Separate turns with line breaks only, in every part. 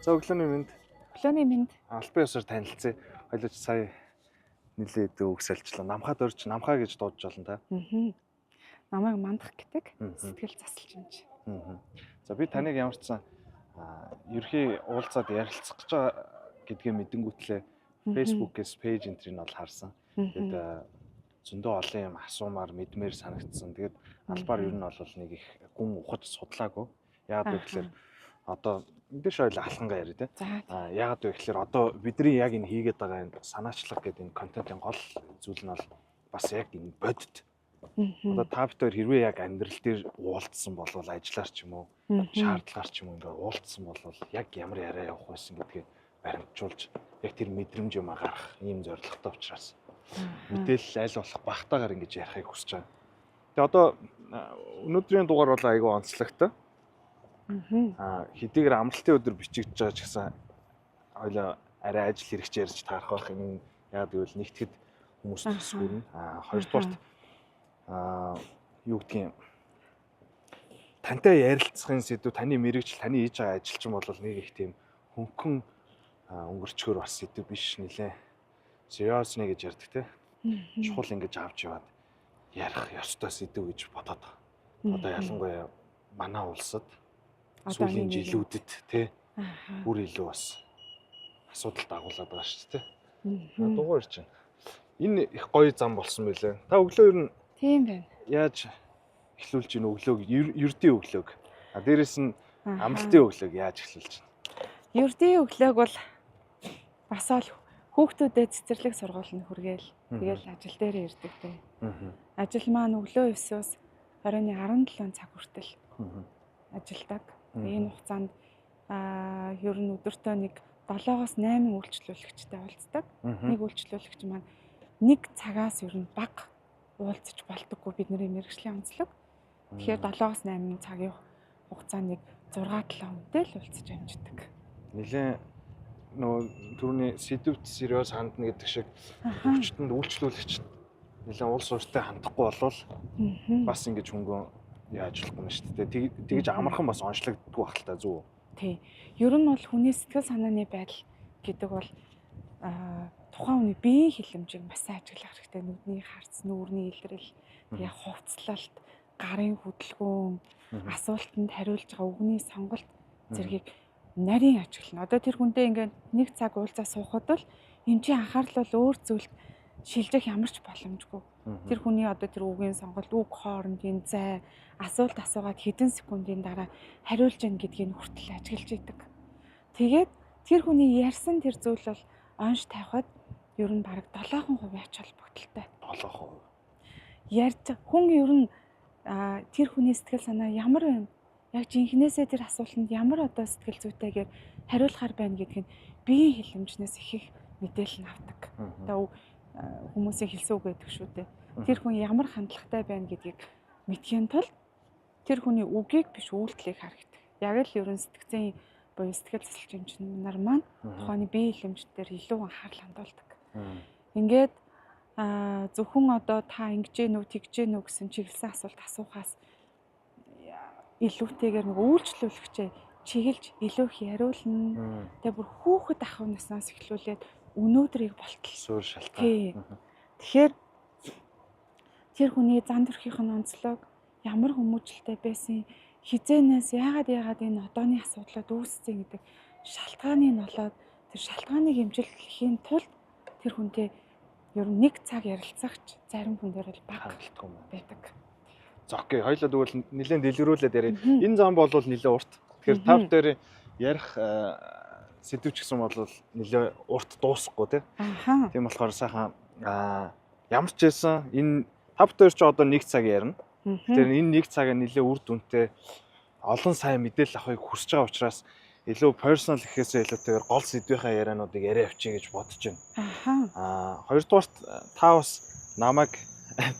За өглөөний мэнд.
Өглөөний мэнд.
Албан ёсоор танилцъя. Хоёулаа сая нэлээд өгсөлчлээ. Намхаад өрч намхаа гэж дуудаж болно та.
Намайг мандах гэдэг сэтгэл засалж юмж.
За би таныг ямар ч сан ерхий уулзаад ярилцах гэж байгаа гэдгээ мэдэнгүүтлээ Facebook-ээс пэйж энтрийг нь бол харсан. Тэгээд зөндөө олон юм асуумаар мэдмээр санагдсан. Тэгээд албаар ер нь бол нэг их гүн ухаж судлаагүй. Яагаад вэ гэхээр одоо мэдээж ойл алхангаа яриа те. Яагаад вэ гэхээр одоо бидний яг энэ хийгээд байгаа энэ санаачлаг гэдэг энэ контентын гол зүйл нь бол бас яг энэ бодит. Одоо та бүхэн хэрвээ яг амьдрал дээр уулзсан болвол ажиллаар ч юм уу, шаардлагаар ч юм уу ингээ уулзсан болвол яг ямар яриа явах байсан гэдгийг баримтжуулж яг тэр мэдрэмж юм гарах ийм зорилготой учраас мэдээлэл аль болох багтаагаар ингэж ярихыг хүсэж байгаа. Тэгээ одоо өнөөдрийн дугаар бол айгүй онцлогтой. Хэдийгээр амралтын өдөр бичигдэж байгаа ч гэсэн хоёлаа арай ажил хэрэгч ярьж таарах байх юм. Яг гэвэл нэгтгэд хүмүүс төсгөрнө. Хоёрдугаарт юу гэдгийг тантай ярилцахын сэдв таны мэрэгжил таны хийж байгаа ажилчин бол нэг их тийм хөнгөн өнгөрчгөр бас сэдв биш нэлээ. Сериосны гэж ярьдаг те. Чухал ингэж авч яваад ярих ёстой сэдв гэж бодоод байгаа. Одоо ялангуяа манай улсад сүүлийн жилүүдэд те бүр илүү бас асуудалд агуулад байгаа шүү дээ. Дугаар чинь энэ их гоё зам болсон байлээ. Та өглөө ер нь
тийм байна.
Яаж эхлүүлж ийн өглөөг ердийн өглөөг. Дээрээс нь амралтын өглөөг яаж эхлүүлж байна?
Ердийн өглөөг бол бас ол хүүхдүүдэд цэцэрлэг сургууль нь хүргээл тэгэл ажил дээр ирдэг те. Ажил маань өглөө 9-өөс оройн 17 цаг хүртэл ажилдаг. Энэ хугацаанд ер нь өдөртөө нэг 7-8 үйлчлүүлэгчтэй уулздаг. Нэг үйлчлүүлэгч маань нэг цагаас ер нь бага уулзаж болдоггүй бидний мэргэжлийн онцлог. Тэгэхээр 7-8 цагийн хугацаанд нэг 6-7 хүнтэй л уулзаж амждаг.
Нилээн нөгөө түрүүний сэдвт сериос хандна гэдэг шиг өвчтөнд үйлчлүүлэгч нилээн улс урьдтай хандахгүй болвол бас ингэж хөнгөн яаж болохгүй юм шүү дээ. Тэгж амархан бас онцлогддог байх л та зүг.
Тий. Ер нь бол хүний сэтгэл санааны байдал гэдэг бол тухайн хүний биеийн хилэмжийг маш сайн ажиглах хэрэгтэй. Нүдний харц, нүүрний илрэл, тэгээ хувцлалт, гарын хөдөлгөөн, асуултанд хариулж байгаа үгний сонголт зэргийг нарийн ажиглана. Одоо тэр хүнтэй ингээд нэг цаг уулзаа суухад бол энэ чинь анхаарал бол өөр зүйлд шилжих ямар ч боломжгүй. Тэр хүний одоо тэр үгийн сонголт, үг хоорондын зай, асуулт асуугаад хэдэн секундын дараа хариулж яах гэдгийг хүртэл ажиглаж идэг. Тэгээд тэр хүний ярьсан тэр зүйл бол онш тавихад ер нь бараг 7% ач холбогдолтой.
7%.
Ярьж хүн ер нь тэр хүний сэтгэл санаа ямар байна? Яг жинхнээсээ тэр асуултанд ямар одоо сэтгэл зүйтэйгээр хариулахар байна гэдгийг биеийн хилэмжнээс их мэдээлэл авдаг. Одоо хүмүүсийн хэлсэн үг гэдэг шүү дээ. Тэр хүн ямар хандлагатай байна гэдгийг мэдхийн тулд тэр хүний үгийг биш үйлдэлийг харах хэрэгтэй. Яг л ерөн сэтгцэн буюу сэтгэл засалч нар маань тухайн биеийн хилэмжээр илүү анхаарал хандуулдаг. Ингээд зөвхөн одоо та ингэж гэнэ үү тэгж гэнэ үү гэсэн чиглэсэн асуулт асуухаас илүүтэйгээр нэг үйлчлүүлэгчээ чиглэж илүү их яриулна. Тэгээ бүр хүүхэд ах наснаас эхлүүлээд өнөөдрийг болтол
суурь шалтгаан.
Тэгэхээр тэр хүний зан төрхийнх нь онцлог ямар хүмүүжлтэй байсан хизээнээс яагаад энэ одооны асуудлууд үүссэн гэдэг шалтгааныг нь олоод тэр шалтгааныг хэмжүүлэхийн тулд тэр хүнтэй ер нь нэг цаг ярилцагч зарим хүн дээр бол бага хангалттай байдаг.
За окей, хоёлаа тэгвэл нэлээд дэлгэрүүлээд яриа. Энэ зам бол нэлээд урт. Тэгэхээр тав дээр ярих сэдв ч гэсэн бол нэлээд урт дуусахгүй тийм болохоор сайхан ямар ч байсан энэ тав дээр ч одоо нэг цаг ярина. Тэгэхээр энэ нэг цагаа нэлээд үр дүнтэй олон сайн мэдээлэл авахыг хүсэж байгаа учраас илүү персонал гэхээсээ илүүтэйгээр гол сэдвийнхаа яриануудыг яриа авчий гэж бодож байна. Хоёрдугаарт та бас намайг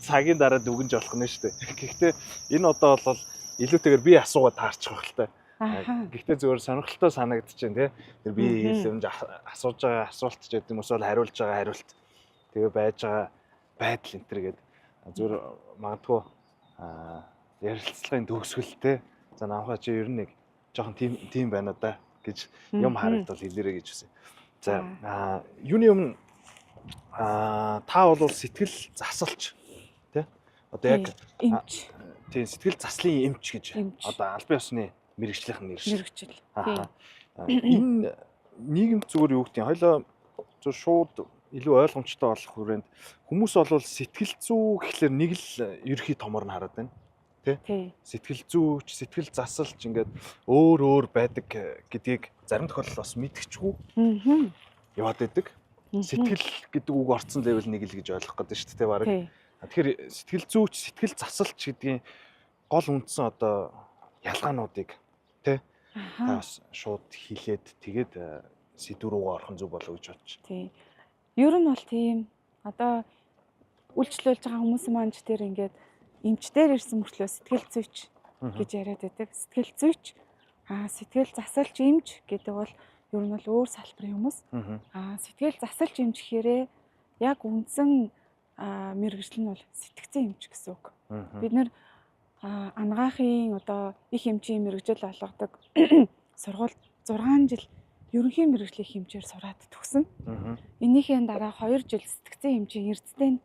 цагийн дараа дүгнж болох нь шүү дээ. Гэхдээ энэ одоо бол илүүтэйгээр би асуугаад таарчих байх л та. Гэхдээ зөвөр сонирхолтой санагдаж байна тий. Тэр би хэлэмж асууж байгаа асуулт ч гэдэг юм уус бол хариулж байгаа хариулт. Тэгээ байж байгаа байдал энэ төр гэдэг. Зөвөр магадгүй ярилцлагын төгсгөлтэй. За намхаа чи ер нь нэг жоохон тийм байна да гэж юм харагдвал хэлээрэй гэж үсэн. За юуны өмнө та бол сэтгэл засалч тий? Одоо яг
эмч.
Тийм сэтгэл заслын эмч гэж одоо албан ёсны мэрэгжлийнх нь нэршил.
Мэрэгжил.
Энэ нийгэмд зүгээр юу гэдэг нь хоёлоо зөв шууд илүү ойлгомжтой болох хүрээнд хүмүүс бол сэтгэл зүй гэхлээр нэг л ерхий томор нь хараад байна. Тий? Сэтгэл зүйч, сэтгэл засалч ингээд өөр байдаг гэдгийг зарим тохиолдолд бас мэдчихгүй. Яваад байдаг. Сэтгэл гэдэг үг орцсон левел нэг л гэж ойлгох гэдэг шүү дээ баг. Тэгэхээр сэтгэл зүйч, сэтгэл засалч гэдгийн гол үндсэн одоо ялгаануудыг тий та бас шууд хэлээд тэгээд сэдв рүүгээ орох нь зөв болов уу гэж бодчих.
Тий. Ер нь бол тийм одоо үйлчлүүлж байгаа хүмүүс маань ч тэр ингээд эмчдэр ирсэн мөртлөө сэтгэл зүйч гэж яриад байдаг. Сэтгэл зүйч сэтгэл засалч эмч гэдэг бол ер нь бол өөр салбарын хүмүүс. Сэтгэл засалч эмч гэхээрээ яг үндсэн мэргэжил нь бол сэтгцэн эмч гэсэн үг. Бид нэр анагаахын одоо их эмчийн мэргэжил олгодог сургууль 6 жил ерөнхий мэргэжлийн хэмжээр сураад төгсөн. Энийхээ дараа 2 жил сэтгцэн эмчийн эрдэнэт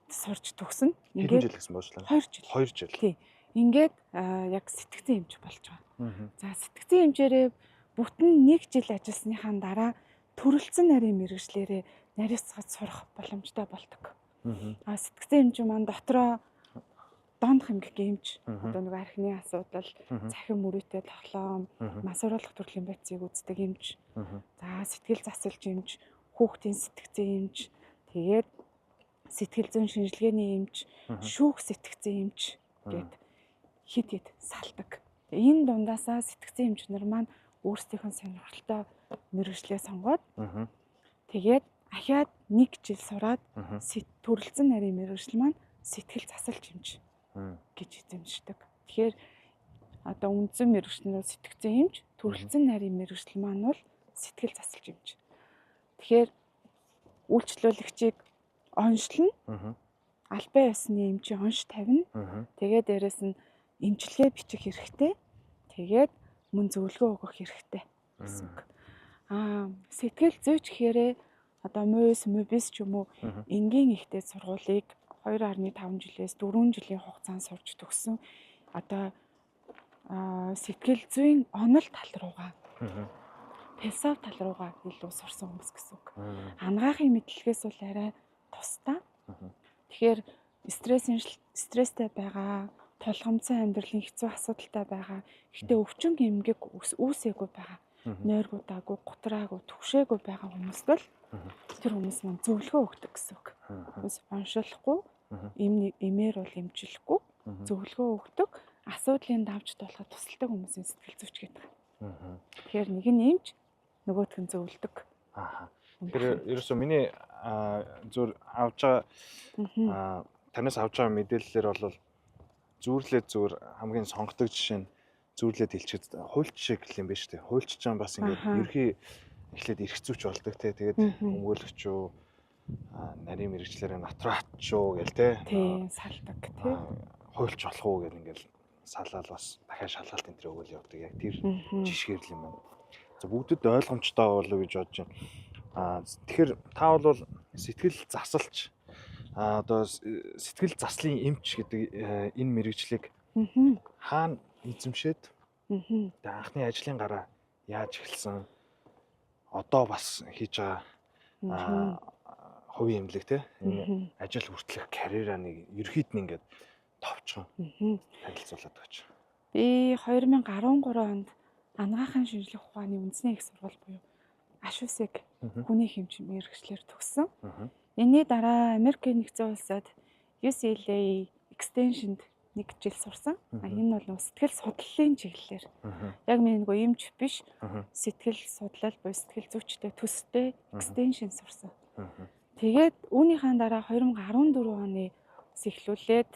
сурч төгсөн.
Ингээд жил гэсэн боочлаа. 2 жил.
Тий. Ингээд яг сэтгцэн эмч болж байгаа. За сэтгцэн эмчээрээ бүтэн 1 жил ажилласныхаа дараа төрөлцсөн нарийн мэргэжлэрээ нариуцгаж сурах боломжтой болдог. Сэтгцэн эмч маань дотроо дондох эмгэг эмч одоо нэг архины асуудал, цахим мөрөөтэй тоглоом, масууруулах төрлийн байцыг үздэг эмч. За сэтгэл засалж эмч, хүүхдийн сэтгцэн эмч, тэгээд сэтгэл зүйн шинжилгээний эмч, шүүх сэтгцэн эмч гэд хид салдаг. Энэ дундаасаа сэтгцэн эмч нар маань өөрсдийнхөө сонирхолтой мэргэжлээ сонгоод тэгээд ахаад 1 жил сураад төрөлцсөн нарийн мэргэжил маань сэтгэл засалж эмч гэж эзэмшдэг. Тэгэхээр одоо үндсэн мэргэжил нь сэтгцэн эмч, төрөлцсөн нарийн мэргэжил маань бол сэтгэл засалж эмч. Тэгэхээр үйлчлүүлэгчийг онцлно. Албан ёсны эмчийн онш тавина. Тэгээд дээрэс нь эмчилгээ бичих хэрэгтэй. Тэгээд мөн зөвлөгөө өгөх хэрэгтэй гэсэн үг. Сэтгэл зүйч гэхээрээ одоо мобис ч юм уу энгийн ихтэй сургуулийг 2.5 жилээс 4 жилийн хугацаанд сурч төгссөн. Одоо сэтгэл зүйн онол тал руугаа философи тал руугаа илүү сурсан хүмүүс гэсэн үг. Анагаахын мэдлэгээс бол арай тусдаа. Тэгэхээр стресстэй байгаа, тулгамдсан амьдралын хэцүү асуудалтай байгаа. Гэхдээ өвчин эмгэг үүсээгүй байгаа. Нойргуудаагүй, гутраагүй, түгшээгүй байгаа хүмүүст бол тэр хүмүүс маань зөвлөгөө өгдөг гэсэн үг. Хүмүүс оншилахгүй, эмээр бол эмчлэхгүй, зөвлөгөө өгдөг, асуудлын давж тулахад тусалдаг хүмүүсийн сэтгэл зүйч гэдэг. Тэгэхээр нэг нь эмч, нөгөөх нь зөвлөдөг.
Тэгэхээр ерөөсөө миний зөв авч байгаа танаас авч байгаа мэдээллээр бол зүүрлээд зүгээр хамгийн сонгодог жишээ нь зүүрлээд хэлчихэд хуульч шиг юм байна шүү дээ. Хуульч ч юм бас ингээд ерхий эхлээд эрх зүйч болдог те. Тэгээд өмгөөлөгч юу нарийн мэрэгчлэрээ натураач юу гээл те.
Тийм салдаг те.
Хуульч болох уу гэл ингээд салаад бас дахиад шалгалт энэ төр өгөөл явдаг. Яг тэр жишгэрл юм байна. За бүгдэд ойлгомжтой болов гэж бодож байна. Тэгэхээр та бол сэтгэл засалч одоо сэтгэл заслын эмч гэдэг энэ мэрэгжлийг хаана эзэмшээд тэгээд анхны ажлын гараа яаж эхэлсэн одоо бас хийж байгаа хувийн эмнэлэг те энэ ажил хүртэлх карьераа нэг ерхийд нь ингээд товчхон танилцуулаад өгч.
Би 2013 онд анагаахын шинжлэх ухааны үндэсний их сургууль буюу Ашусыг хүний хэмжээ мэргэжлэр төгссөн. Энэний дараа Америкийн нэгдсэн улсад UCLA Extension-д 1 жил сурсан. Энэ бол сэтгэл судлалын чиглэлээр. Яг миний нөгөө эмч биш, сэтгэл судлал буюу сэтгэл зүйчтэй төстэй Extension сурсан. Тэгээд үүнийхээ дараа 2014 оны эхлүүлээд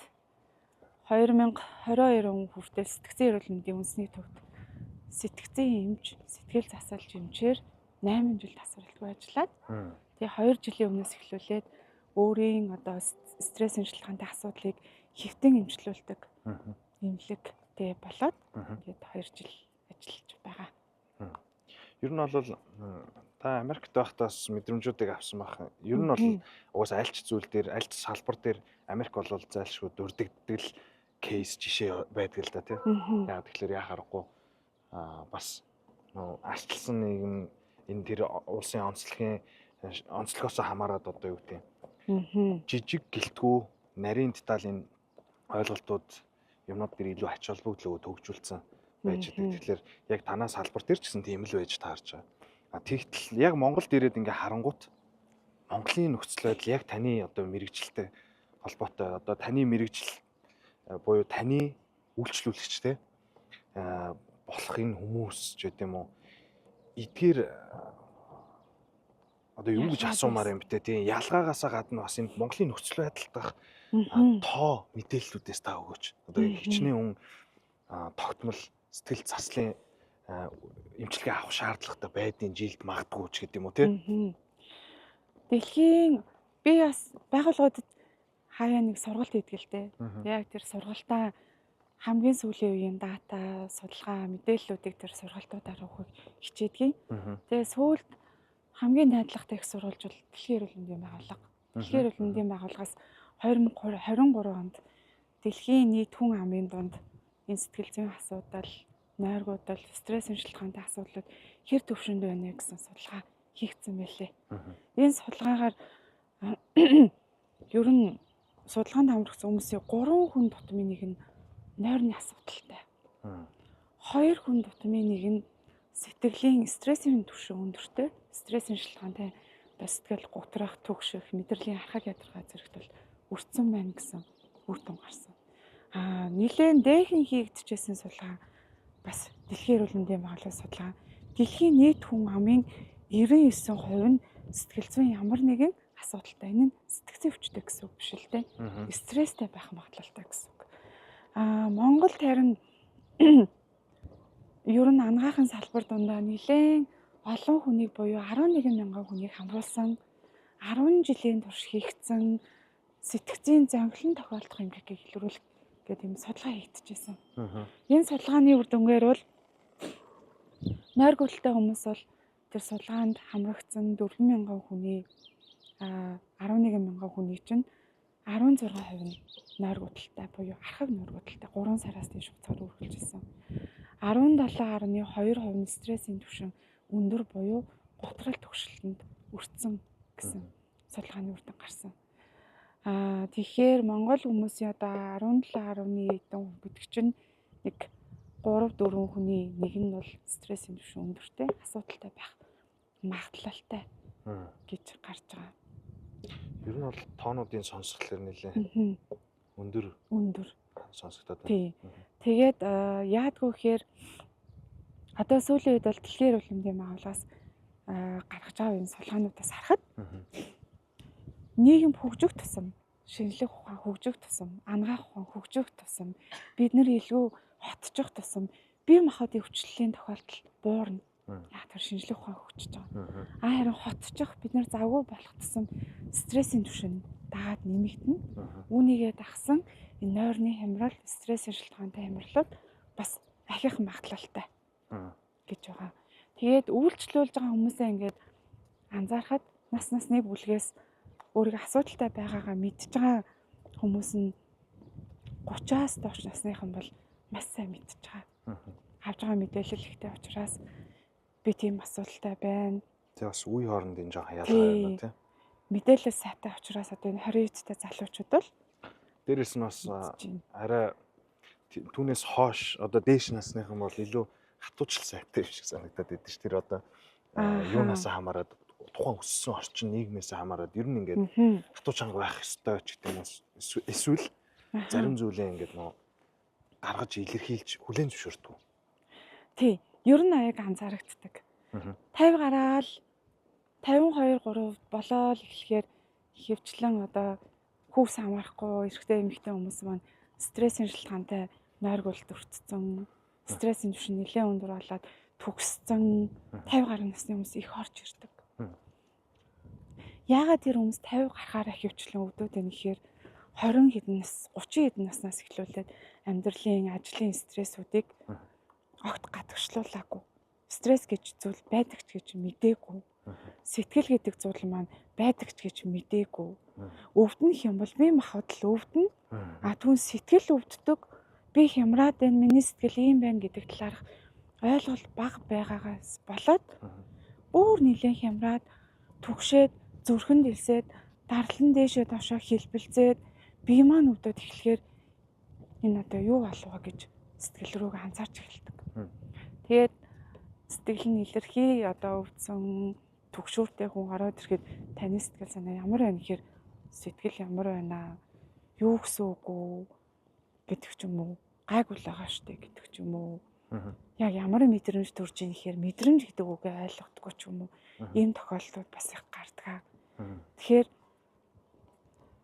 2022 он хүртэл сэтгцэн эрүүл мэндийн үндэсний төвд сэтгцэн эмч, сэтгэл засалж эмчээр 8 жил тасралтгүй ажиллаад тэгээ 2 жилийн өмнөөс эхлүүлээд өөрийн одоо стресс шинжилгээний асуудлыг хэвтэн эмчлүүлдэг эмнэлэгтэй болоод тэгээд 2 жил ажиллаж байгаа.
Ер нь бол та Америкт байхдаас мэдрэмжүүдийг авсан байх. Ер нь бол угаасаа аль ч зүйл дээр, аль ч салбар дээр Америк бол зайлшгүй дурддагддаг л кейс жишээ байдаг л да тий. Яг тэгэхээр яа харахгүй бас арчилсан нийгэм энэ тэр улсын онцлогоос хамаарат одоо юу гэдэг жижиг гэлтгүү нарийн деталийн ойлголтууд юмнууд дээр илүү ач холбогдлоо төгжүүлсэн байж байгаа. Тэгэхээр яг танаас салбар дээр ч гэсэн тийм л байж таарч байгаа. Тэгтэл яг Монголд ирээд ингээ харангуут Монголын нөхцөл байдал яг таны одоо мэрэгжилтэй холбоотой одоо таны мэрэгжил буюу таны үйлчлүүлэгчтэй болох энэ хүмүүс ч гэдэм үү эдгээр одоо юу гэж асуумаар юм бэ те тийм ялгаагаасаа гадна бас энэ Монголын нөхцөл байдал дах тоо мэдээллүүдээс та өгөөч. Одоо хичнээн хүн тогтмол сэтгэл заслын эмчилгээ авах шаардлагатай байдгийн жилд магадгүй ч гэдэм үү те.
Дэлхийн би бас байгууллагуудад хаяа нэг сургалт хийдэг л дээ. Яг тэр сургалтаа хамгийн сүүлийн үеийн дата, судалгаа, мэдээллүүдийг тэр сургалтуудаар өгөхийг хичээдгийг. Тэгээ сүүлд хамгийн найдвартай их сурвалж бол Дэлхийн эрүүл мэндийн байгууллага. Дэлхийн эрүүл мэндийн байгууллагаас 2023 онд дэлхийн нийт хүн амын дунд энэ сэтгэл зүйн асуудал, нойргуудал, стрессын шалтгаантай асуудлууд хэр төвшөнд байна гэсэн судалгаа хийгдсэн байлээ. Энэ судалгаагаар ер нь судалгаанд хамрагдсан хүмүүсийн 3 хүн тутмын нэг нь нойрны асуудалтай. 2 хүн тутмын нэг нь сэтгэлийн стрессийн түвшин өндөртэй, стрессийн шалтгаантай сэтгэл гутрах, түгших, мэдрэлийн харахад ядаргаа зэрэгт бол өртсөн байна гэсэн үр дүн гарсан. Нилээн дээхэн хийгдчихсэн судалгаа бас Дэлхийн эрүүл мэндийн байгууллагын судалгаа. Дэлхийн нийт хүн амын 99% нь сэтгэл зүйн ямар нэгэн асуудалтай. Энэ нь сэтгцийн өвчтэй гэсэн үг биш л дээ. Стресстэй байх магадлалтай гэсэн үг. Монголд харин ер нь анагаахын салбар дундаа нилээн олон хүнийг буюу 11 мянган хүнийг хамруулсан 10 жилийн турш хийгдсэн сэтгцийн зовлон тохиолдох эмгэгийг илрүүлэх гэдэг юм судалгаа хийгдчихсэн. Энэ судалгааны үр дүнгээр бол нойргуултай хүмүүс бол тэр судалгаанд хамрагдсан 4 мянган хүний 11 мянган хүний чинь 16% нь нойргуудалтай буюу архаг нойргуудалтай 3 сараас дээш хугацаар үргэлжилсэн. 17.2% нь стрессийн түвшин өндөр буюу гутрал түгшилтэнд өртсөн гэсэн судалгааны үр дүн гарсан. Тэгэхээр Монгол хүмүүсийн одоо 17.1 хүн гэдэг чинь нэг 3-4 хүний нэг нь бол стрессийн түвшин өндөртэй асуудалтай байх магадлалтай гэж гарч байгаа.
Ер нь бол тоонуудын сонсголоор нэлээ өндөр сонсогдоод
байна. Тэгээд яадгүй гэхээр одоо сүүлийн үед бол Дэлхийн эрүүл мэндийн байгууллагаас гаргаж байгаа энэ судалгаануудаас харахад нийгэм хөгжих тусам, шинжлэх ухаан хөгжих тусам, анагаах ухаан хөгжих тусам, бид нэр илүү хотчих тусам бие махбодын өвчлөлийн тохиолдол буурна. Яг тэр шинжлэх ухаан хөгжиж байгаа. Харин хотчих бид нар завгүй болох тусам стрессийн түвшин дагаад нэмэгдэнэ. Үүнийгээ дагсан энэ нойрны хямрал, стрессийн шалтгаантай хямралууд бас ахих магадлалтай гэж байгаа. Тэгээд үйлчлүүлж байгаа хүмүүсээ ингээд анзаархад нас насны бүлгээс өөрийгөө асуудалтай байгаагаа мэдж байгаа хүмүүс нь 30-аас доош насныхан бол маш сайн мэдж байгаа. Авж байгаа мэдээлэл ихтэй учраас би тийм асуудалтай байна.
Тэгээ бас үе хоорондын жоохон ялгаа байна тийм.
Мэдээлэл сайтай учраас одоо энэ 29-тэй залуучууд бол
дээрэс нь бас арай түүнээс хойш одоо дээш насныхан бол илүү хатуучл сайтай биш санагдаад байдаг ш. Тэр одоо юунаас хамаарат тухайн өссөн орчин нийгмээс хамаарат ер нь ингээд хатуу чанга байх ёстой ч гэдэг юм уу эсвэл зарим зүйлээ ингээд нөө гаргаж илэрхийлж хүлээн зөвшөөрдөг.
Тий, ер нь аяг анзаарэгддэг. 50 гараал 52 3 болоо л эхлэхээр хөвчлэн одоо хүүс хамаарахгүй эрэгтэй эмэгтэй хүмүүс маань стрессийн шалтгаантай нойргуулт өртсөн, стрессийн түвшин нэлээд өндөр болоод төгссөн 50 гаруй насны хүмүүс их орж ирдэг. Яагаад тэр хүмүүс 50 гарахаараа хөвчлэн өвдөд байна гэхээр 20 хэдэн нас, 30 хэдэн наснаас эхлүүлээд амьдралын, ажлын стрессүүдийг огт гадагшлуулаагүй. стресс гэж зүйл байдаг ч гэж мэдээгүй. Сэтгэл гэдэг зүйл маань байдаг ч гэж мэдээгүй. Өвднөх юм бол би махбод л өвдөн. А түн сэтгэл өвддөг. Би хямраад байна, миний сэтгэл ийм байна гэдэг талаарх ойлголт бага байгаагаас болоод бүр нэлээд хямраад түгшээд зүрхэнд илсээд дарлан дээшээ доошоо хэлбэлзээд бие маань өвдөд эхлэхээр энэ одоо юу болов вэ гэж сэтгэл рүүгээ анзаарч эхэлдэг. Тэгээд сэтгэл нь илэрхий одоо өвдсөн түгшүүртэй хүн ороод ирэхэд таны сэтгэл санаа ямар байна гэхээр сэтгэл ямар байна, юу гэсэн үг үү гэдэг ч юм уу, гайгүй л байгаа штэ гэдэг ч юм уу. Яг ямар мэдрэмж төрж ийн гэхээр мэдрэмж гэдэг үгээ ойлгохгүй ч юм уу. Ийм тохиолдлууд бас их гардаг. Тэгэхээр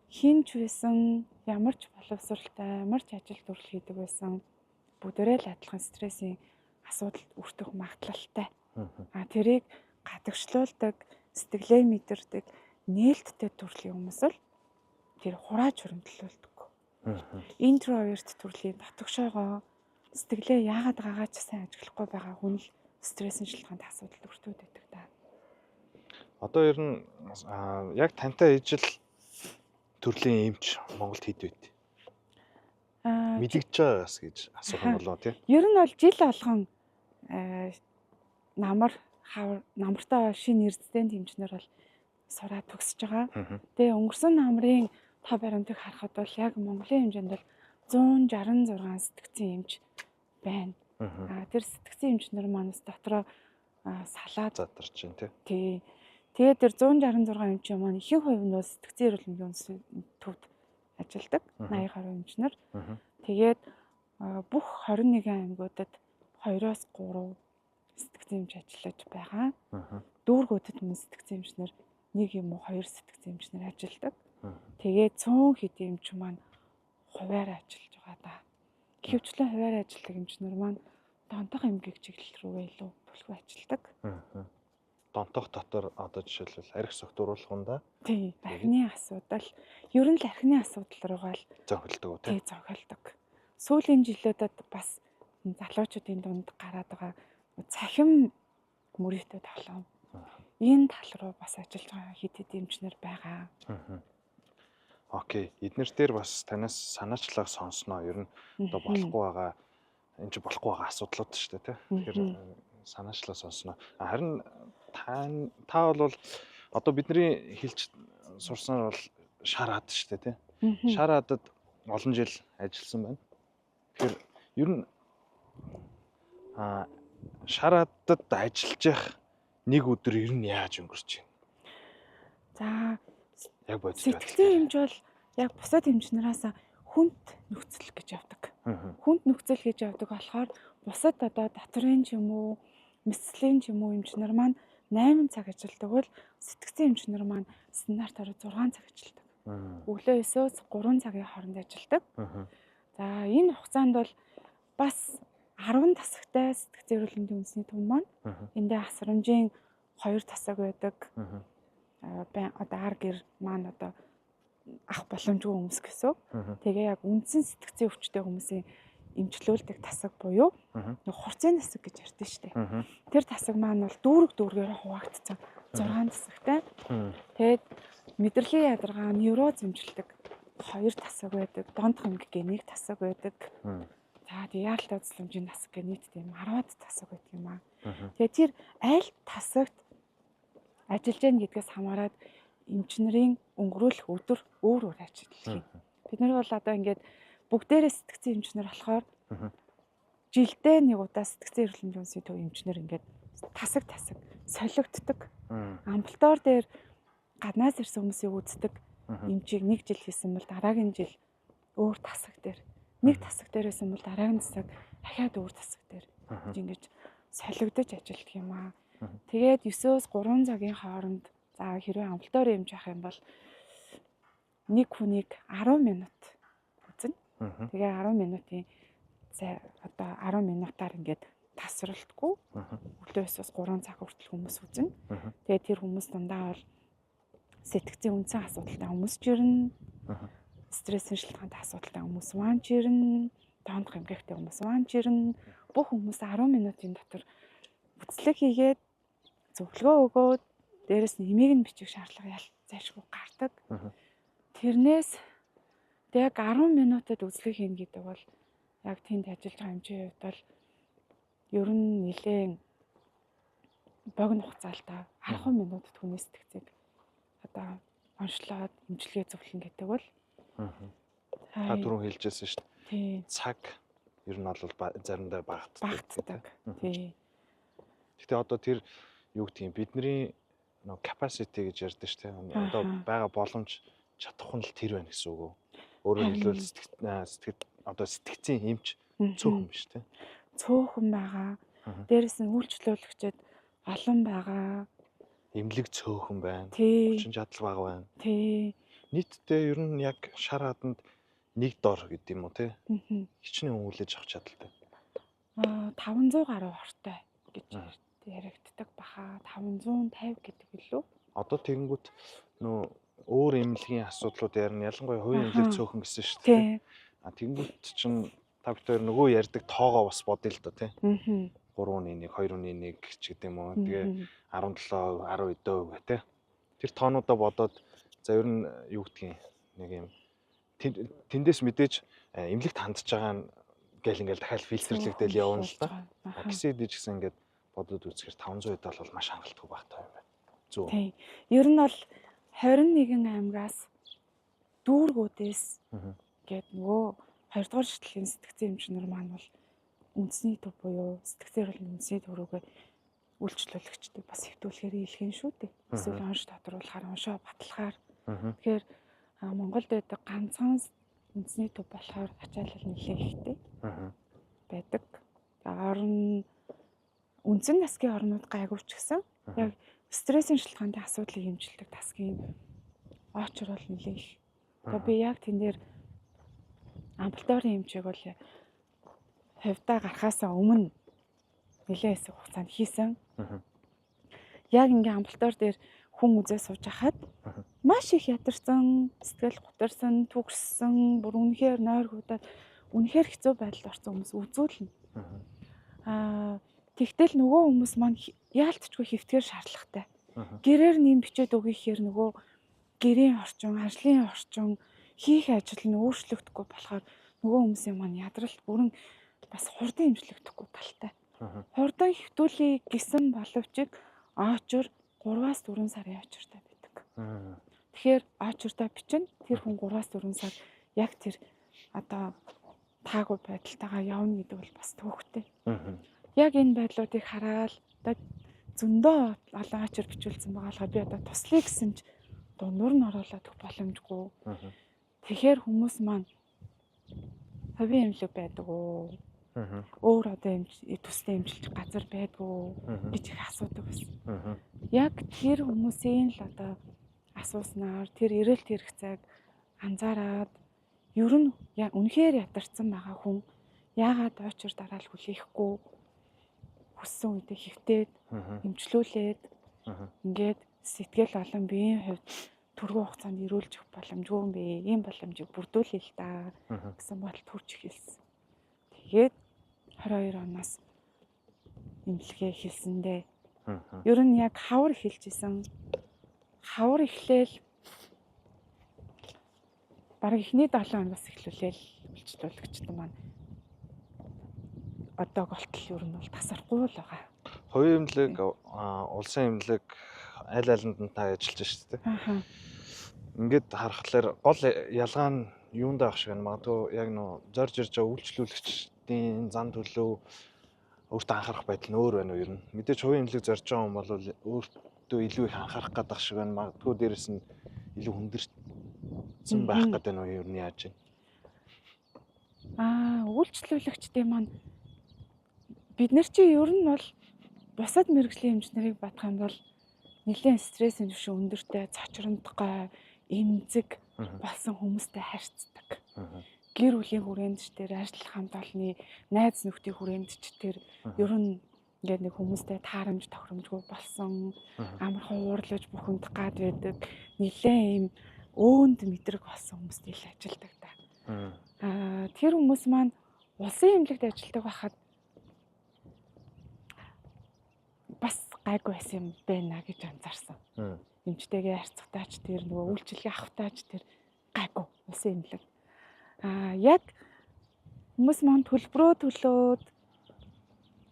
хинч байсан, ямар ч боловсралтай, ямар ч ажил төрөл хийдэг байсан бүгдээрээ л адилхан стрессийн асуудалд өртөх магадлалтай. Тэрийг гадагшлуулдаг, сэтгэлээ мэдэрдэг, нээлттэй төрлийн хүмүүс л тэр хурааж хөрөмтлүүлдэг. Интроверт төрлийн дотгошоогоо сэтгэлээ яагаад гагаач сайн ажиглахгүй байгаа хүн л стрессын шалтгаанд асуудалд өртөөд байдаг та.
Одоо ер нь яг тантай ижил төрлийн эмч Монголд хэд вэ? Мэдэгч байгаас гэж асуух юм болоо тий.
Ер нь бол жил болгон намартаа шинэ резидент эмчнэр бол сураад төгсөж байгаа. Тэгээ өнгөрсөн намрын та баримтыг харахад бол яг Монголын хэмжээнд бол 166 сэтгцэн эмч байна. Тэр сэтгцэн эмчнэр манаас дотроо салаад
задарч байна
тий. Тэгээд тэр 166 эмчийн маань ихэнх хувь нь сэтгцэн эрүүл мэндийн үндэсний төвд ажилладаг. 80% эмчнэр. Тэгээд бүх 21 аймагуудад 2-оос 3 сэтгцэн эмч ажиллаж байгаа. Дүүргүүдэд мөн сэтгцэн эмчнэр 1 юм уу 2 сэтгцэн эмчнэр ажилладаг. Тэгээд цөөн хэдийн эмч маань хуваарь ажиллаж байгаа да. Гэвчлэн хуваарь ажилладаг эмчнэр маань донтох эмгэг чиглэл рүүгээ илүү бүлгүй ажилладаг.
Донтох дотор одоо жишээлбэл арх согтууруулах нь да.
Тий, архины асуудал. Ер нь л архины асуудал руугаа л
зохилдог үү тий.
Зохилдог. Сүүлийн жилүүдэд бас залуучуудын дунд гараад байгаа цахим мөрөөдөө тоглоом. Энэ тал руу бас ажиллаж байгаа хэд хэдэн эмчнэр байгаа.
Окей. Эднэр дээр бас танаас санаачлаг сонсноо. Ер нь одоо болохгүй байгаа энэ ч болохгүй байгаа асуудлууд шүү дээ тий. Тэгэхээр санаачлаг сонсноо. Харин та бол одоо бидний хэлж сурсан бол шар хад шүү дээ тий. Шар хадад олон жил ажилласан байна. Тэгэхээр ер нь шар хадад ажиллаж явах нэг өдөр ер нь яаж өнгөрч байна?
За
яг бодож
сэтгцэн эмч бол яг бусад эмчнээс хүнд нөхцөл гэж явдаг. Хүнд нөхцөл гэж явдаг болохоор бусад одоо доторын ч юм уу, мэслийн ч юм уу эмчнэр маань 8 цаг ажилладаг бол сэтгцэн эмчнэр маань стандартаар 6 цаг ажилладаг. Өглөө 9-өөс 3 цагийн хооронд ажилладаг. За энэ хугацаанд бол бас 10 тасагтай сэтгцэн эрүүл мэндийн үндэсний төв маань эндээ асрамжийн 2 тасаг байдаг. Одоо ар гэр маань одоо ах боломжгүй хүмүүс гэсэн. Тэгээ яг үндсэн сэтгцэн өвчтэй хүмүүсийн эмчлүүлдэг тасаг буюу нэг хурцын тасаг гэж ярьдэн штэ. Тэр тасаг маань бол дүүргээр хуваагдсан 6 тасагтай. Тэгээд мэдрэлийн ядаргаа невроз эмчилдэг 2 тасаг байдаг. Донтох эмгэг 1 тасаг байдаг. За тэгээ яаралтай үзлэмжийн тасаг гэх нийтдээ 10-аад тасаг байдаг юм аа. Тэгээ тэр аль тасагт ажиллаж яах гэдгээс хамаарат эмчнэрийн өнгөрүүлэх өдөр өөр ажиллах юм. Бид нар бол одоо ингээд бүгдээрээ сэтгцэн эмчнэр болохоор жилдээ нэг удаа сэтгцэн эрүүл мэндийн үндэсний төв эмчнэр ингээд тасаг солигддог. Амбулатор дээр гаднаас ирсэн хүмүүсийг үздэг эмчийг нэг жил хийсэн бол дараагийн жил өөр тасаг дээр, нэг тасаг дээр байсан бол дараагийн тасаг дахиад өөр тасаг дээр ингэж солигдож ажилладаг юм аа. Тэгээд 9-өөс 3 цагийн хооронд за хэрвээ амбулатор эмч авах юм бол нэг хүнийг 10 минут үзнэ. Тэгээ 10 минутын одоо 10 минутаар ингээд тасралтгүй өглөөс 3 цаг хүртэл хүмүүс үзнэ. Тэгээ тэр хүмүүс дандаа бол сэтгцэн үндсэн асуудалтай хүмүүс ч ирнэ. Стрессийн шалтгаантай асуудалтай хүмүүс маань ч ирнэ. Донтох эмгэгтэй хүмүүс маань ч ирнэ. Бүх хүмүүс 10 минутын дотор Хувцлаг хийгээд зөвлөгөө өгөөд дээрэс нь имийг нь бичих шаардлага зайлшгүй гардаг. Тэрнээс яг 10 минутад үзлэг хийнэ гэдэг бол яг тэнд ажиллаж байгаа хэмжээний хувьд бол ер нь нэлээд богино хугацаалтай 10 минутад хүний сэтгцийг одоо онцлоод имчилгээ зөвлөн гэдэг бол
та түрүүн хэлжсэн шүү дээ.
тий.
Цаг ер нь бол заримдаа багтдаг.
Тий.
Гэтэ одоо тэр юу гэдгийг бидний нөгөө capacity гэж ярьдэн шүү дээ. Одоо байгаа боломж чадах нь л тэр байна гэсэн үг үү? Өөрөөр хэлбэл сэтгцийн эмч цөөхөн биш тий.
Цөөхөн байгаа. Дээрэс нь үйлчлүүлэгчид олон байгаа.
Эмнэлэг цөөхөн байна.
Тий.
Хүчин чадал бага байна.
Тий.
Нийтдээ ер нь яг шар хаданд нэг дор гэдэг юм уу тий? Хичнээн өвлөж авах чадaltaй.
500 гаруй хортой гэж яригддаг баха. 550 гэдэг билүү?
Одоо тэгэнгүүт нөө өөр эмнэлгийн асуудлууд ярина. Ялангуяа хувийн эмнэлэг цөөхөн гэсэн шүү дээ. Тэгэнгүүт чинь та бүхэн нөгөө ярьдаг тоогоо бас бодъё л доо тий. 3.1, 2.1 ч гэдэг юм уу. Тэгээ 17, 10 өдөө гэх тий. Тэр тоонуудаа бодоод за ер нь юу гэдгийг нэг юм тэндээс мэдээж эмнэлэгт хандж байгаа нь гэл ингээл дахиад фильтрлэгдэл явна л да. Гэсэн дэж гэсэн ингээд бодоод үзэхээр 500 өдөө бол маш хангалтгүй багтаа юм байна. Зөв.
Тий. Ер нь бол 21 аймагаас дүүргүүдээс гээд нөгөө 2 дугаар шатлагын сэтгцэн эмчнэр маань бол үндэсний төв буюу сэтгцээр бол үндэсний төв рүүгээ үйлчлүүлэгчдийг бас хэвтүүлэхээр ийлхэн шүү дээ. Эсвэл онш тодруулахаар, оншоо батлахаар. Тэгэхээр Монголд байдаг ганцхан үндэсний төв болохоор ачаалал нэлээд ихтэй байдаг. Орон үндсэн насгийн орнууд гайгүйч гэсэн яг стрессийн шалтгааны асуудлыг хэмжилдэг тасгийн очор бол нэлээд их. Тэгээ би яг тэн дээр амбулаторийн эмчийг бол хувьдаа гарахаасаа өмнө нэлээд хэсэг хугацаанд хийсэн. Яг ингээм амбулатор дээр хүн үзээ сууж хахад маш их ядарсан, сэтгэл гутарсан, түгссэн, бүр үнэхээр нойргуудаад үнэхээр хэцүү байдалд орсон хүмүүс үзүүлнэ. Тэгтэл нөгөө хүмүүс маань яалтчгүй хэвтгэр шаардлагатай. Гэрээр нэм бичээд өгөхээр нөгөө гэрийн орчин, ажлын орчин, хийх ажил нь өөрчлөгдөхгүй болохоор нөгөө хүмүүсийн маань ядралт бүрэн бас хурдан имжлэгдэхгүй талтай. Хурдан хэвтүүлээ гэсэн боловч очор 3-аас 4 сарын очортой байдаг. Тэгэхээр очортой бичнэ. Тэр хүн 3-аас 4 сар яг тэр одоо таагүй байдалтайгаа явна гэдэг бол бас төвөгтэй. Яг энэ байдлуудыг хараад одоо зөндөө олон очор бичүүлсэн байгаа болохоор би одоо туслая гэсэн ч дундуур нь оруулаад өгөх боломжгүй. Тэгэхээр хүмүүс маань хувийн эмнэлэг байдаг уу? Өөр одоо төстэй эмчилж газар байдгүй гэж их асуудаг байсан. Яг тэр хүмүүсийн л одоо асууснаар тэр эрэлт хэрэгцээг анзаараад ер нь үнэхээр ядарсан байгаа хүн яагаад очор дараал хүлээхгүй хүссэн үедээ хөвтөөд эмчлүүлээд ингээд сэтгэл олон биеийн хувьд түргэн хугацаанд ирүүлж өгөх боломжгүй юм бэ? Ийм боломжийг бүрдүүлээ л да гэсэн бодол төрж эхэлсэн. Тэгээд 22 оноос эмнэлгээ эхэлсэндээ ер нь яг хавар эхэлжсэн. Хавар эхлээл бараг эхний 7 оноос эхлүүлээл үйлчлүүлэгчд маань одоо голтол ер нь бол тасарахгүй л байгаа.
Хувийн эмнэлэг, улсын эмнэлэг аль алинд нь та ажиллаж шүү дээ. Ингээд харахад гол ялгаа нь юунд байх шиг байна. Магадгүй яг нөө зорж ирж байгаа үйлчлүүлэгчдийн зан төлөв өөртөө анхаарах байдал нь өөр байна уу ер нь. Мэдээж хувийн эмнэлэг зорж байгаа хүн бол өөртөө илүү их анхаарах гадах шиг байна. Магадгүй дээрэс нь илүү хүндэрсэн байх гэдэг нь ер нь яаж байна?
Үйлчлүүлэгчдийн маань бид нар чи ер нь бол бусад мэрэгжлийн эмчнэрийг бодох юм бол нэлээд стрессийн түвшин өндөртэй, цочрондгой, эмзэг болсон хүмүүстэй харьцдаг. Гэр бүлийн хүрээндч тэр ажил хамт олонны найз нөхдийн хүрээндч тэр ер нь ингээд нэг хүмүүстэй таарамж тохиромжгүй болсон, амархан уурлаж бухимдах гад байдаг, нэлээд юм өөнд мэдрэг болсон хүмүүстэй л ажилладаг та. Тэр хүмүүс маань улсын эмнэлэгт ажилладаг байхад бас гайгүй байсан юм байна гэж анзаарсан. Эмчтэйгээ харьцагтаач тэр нөгөө үйлчлэгээ авахтаач тэр гайгүй улсын эмнэлэг. Яг хүмүүс маань төлбөрөө төлөөд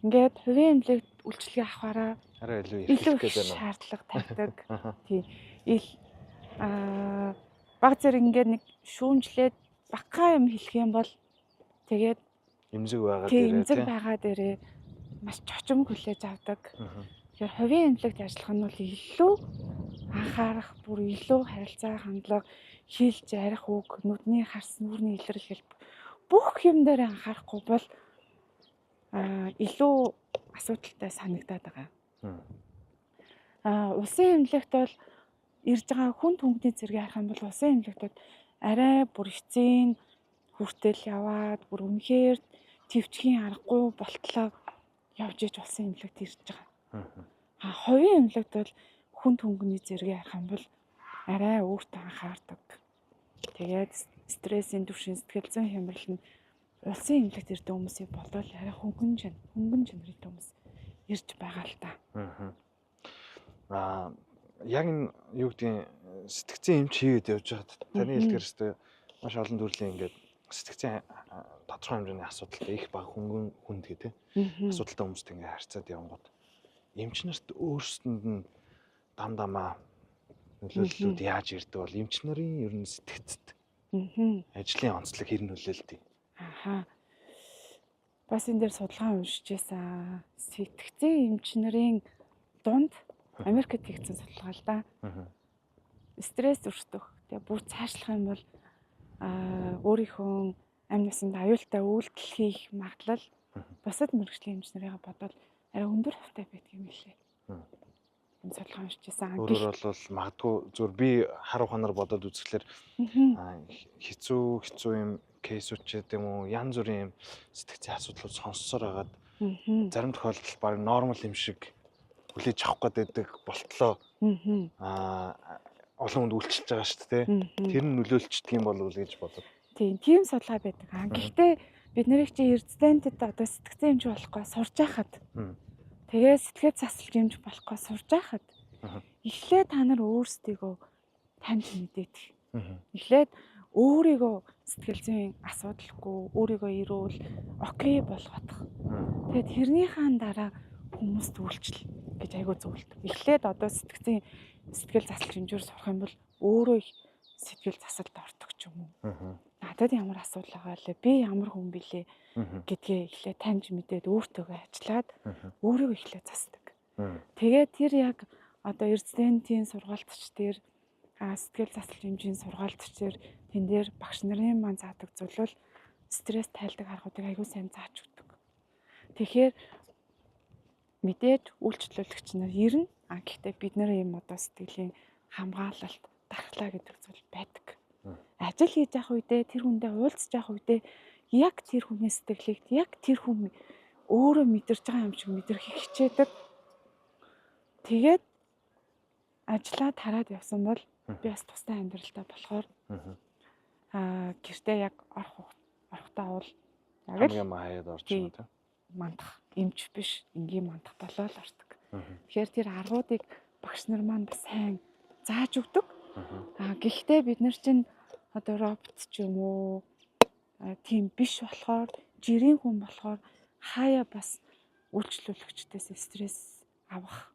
ингээд хувийн эмнэлэгт үйлчлэгээ авахаараа
арай илүү
илүү
ихлэх гэдэг байна.
шаардлага тавьдаг. Тийм. Баг зэрэг ингээд нэг шүүмжлээд багахан юм хэлэх юм бол тэгээд
Эмзэг байгаа
тийм
дээрээ
эмзэг байгаа дээрээ маш чочмог хүлээж авдаг. Тэгэхээр хувийн эмнэлэгт ажиллах нь бол илүү анхаарах, бүр илүү харилцаа хандлага, хэлж ярих үг, нүдний харс, нүрийн илэрлэл бүх юм дээр анхаарахгүй бол илүү асуудалтай санагдаад байгаа. Улсын эмнэлэгт бол ирж байгаа хүн түнхний зэрэг харах юм бол улсын эмнэлэгт арай бүр эцсийн хүртэл яваад бүр үнэхээр төвчхийн аргагүй болтлоо явж иж улсын эмнэлэгт ирж байгаа. Хувийн эмнэлэгт бол хүн түнхний зэрэг харах юм бол арай өөртөө анхаардаг. Тэгээд стрессийн түвшин сэтгэл зүйн хямрал нь улсын эмнэлэгт ирдэг хүмүүсийн бодвол арай хөнгөн чанартай хүмүүс ирж байгаа л та.
Яг энэ юу гэдгийг сэтгцэн эмч хийгээд явж байгаад таны хэлдгээр өстой маш олон төрлийн ингээд сэтгцэн тодорхой хэмжээний асуудалтай их баг хөнгөн хүнд гэдэг асуудалтай хүмүүстэй ингээд харьцаад явангууд эмч нарт өөрсдөнд нь дамаа нөлөөллүүд яаж ирдэг бол эмч нарын ер нь сэтгцэд ажлын онцлог хэр нөлөөлдөг?
Бас энэ дээр судалгаа уншиж байсан. Сэтгцэн эмч нарын дунд Америкт хийгдсэн судалгаа л да. Стресс өртөх. Тэгээ бүр цаашлах юм бол өөрийнхөө амь насанд аюултай үйлдэл хийх магадлал бусад мэргэжлийн эмч нарыгаа бодвол арай өндөр хавтай байдаг юм лээ. Энэ судалгаа уншиж байсан.
Өөрөөр бол магадгүй зөв би хар ухаанаар бодоод үзэхлээр хэцүү юм кейсүүд ч гэдэм үү янз бүрийн юм сэтгцийн асуудлууд сонссоор хагаад зарим тохиолдолд баг нормал юм шиг хүлээж авах гэдэг болтлоо олон хүнд үйлчилж байгаа шүү дээ. Тэр нь нөлөөлчдөг юм болов уу гэж бодод.
Тийм судалгаа байдаг. Гэхдээ бид нарыг чи эрдэнэтэд одоо сэтгцэн эмч болохгүй сурж байхад тэгээ сэтгэл засалж эмч болохгүй сурж байхад эхлээд та нар өөрсдийгөө таньж мэдээдэх. Эхлээд өөрийгөө сэтгэл зүйн асуудалгүй өөрийгөө эрүүл окей болгох. Тэгээд тэрнийхаа дараа хүмүүст үйлчлэл гэж айгүй зөвлөдөг. Эхлээд одоо сэтгэл засалж хэмжээр сурах юм бол өөрөө их сэтгэл засалд ортог ч юм уу. Надад ямар асуудал байгаа лээ, би ямар хүн билээ гэдгээ эхлээд таньж мэдээд өөртөөгөө ажиллаад өөрийгөө эхлээд засдаг. Тэгээд тэр яг одоо эрдэнэтийн сургалтч дээр сэтгэл засалж хэмжээний сургалтч дээр тэн дээр багш нарын маань заадаг зүйл бол стресс тайлдаг аргуудыг айгүй сайн зааж өгдөг. Тэгэхээр мэдээж үйлчлүүлэгч нар ирнэ. Гэхдээ бид нарын юм одоо сэтгэлийн хамгаалалт, дархлаа гэдэг зүйл байдаг. Ажил хийж явах үедээ тэр хүндээ уулзж явах үедээ яг тэр хүний сэтгэлийг яг тэр хүн өөрөө мэдэрч байгаа юм шиг мэдэрхийг хичээдэг. Тэгээд ажлаа тараад явсан бол би бас тустай амьдралтай болохоор гэртээ яг орохтаа бол яг
л хаяад орчих юм тийм.
Мандах эмч биш энгийн мандах болоо л ордог. Тэгэхээр тэр аргуудыг багш нар маань бас сайн зааж өгдөг. Гэхдээ бид нар чинь одоо робот ч юм уу тийм биш болохоор жирийн хүн болохоор хаяа бас үйлчлүүлэгчдээс стресс авах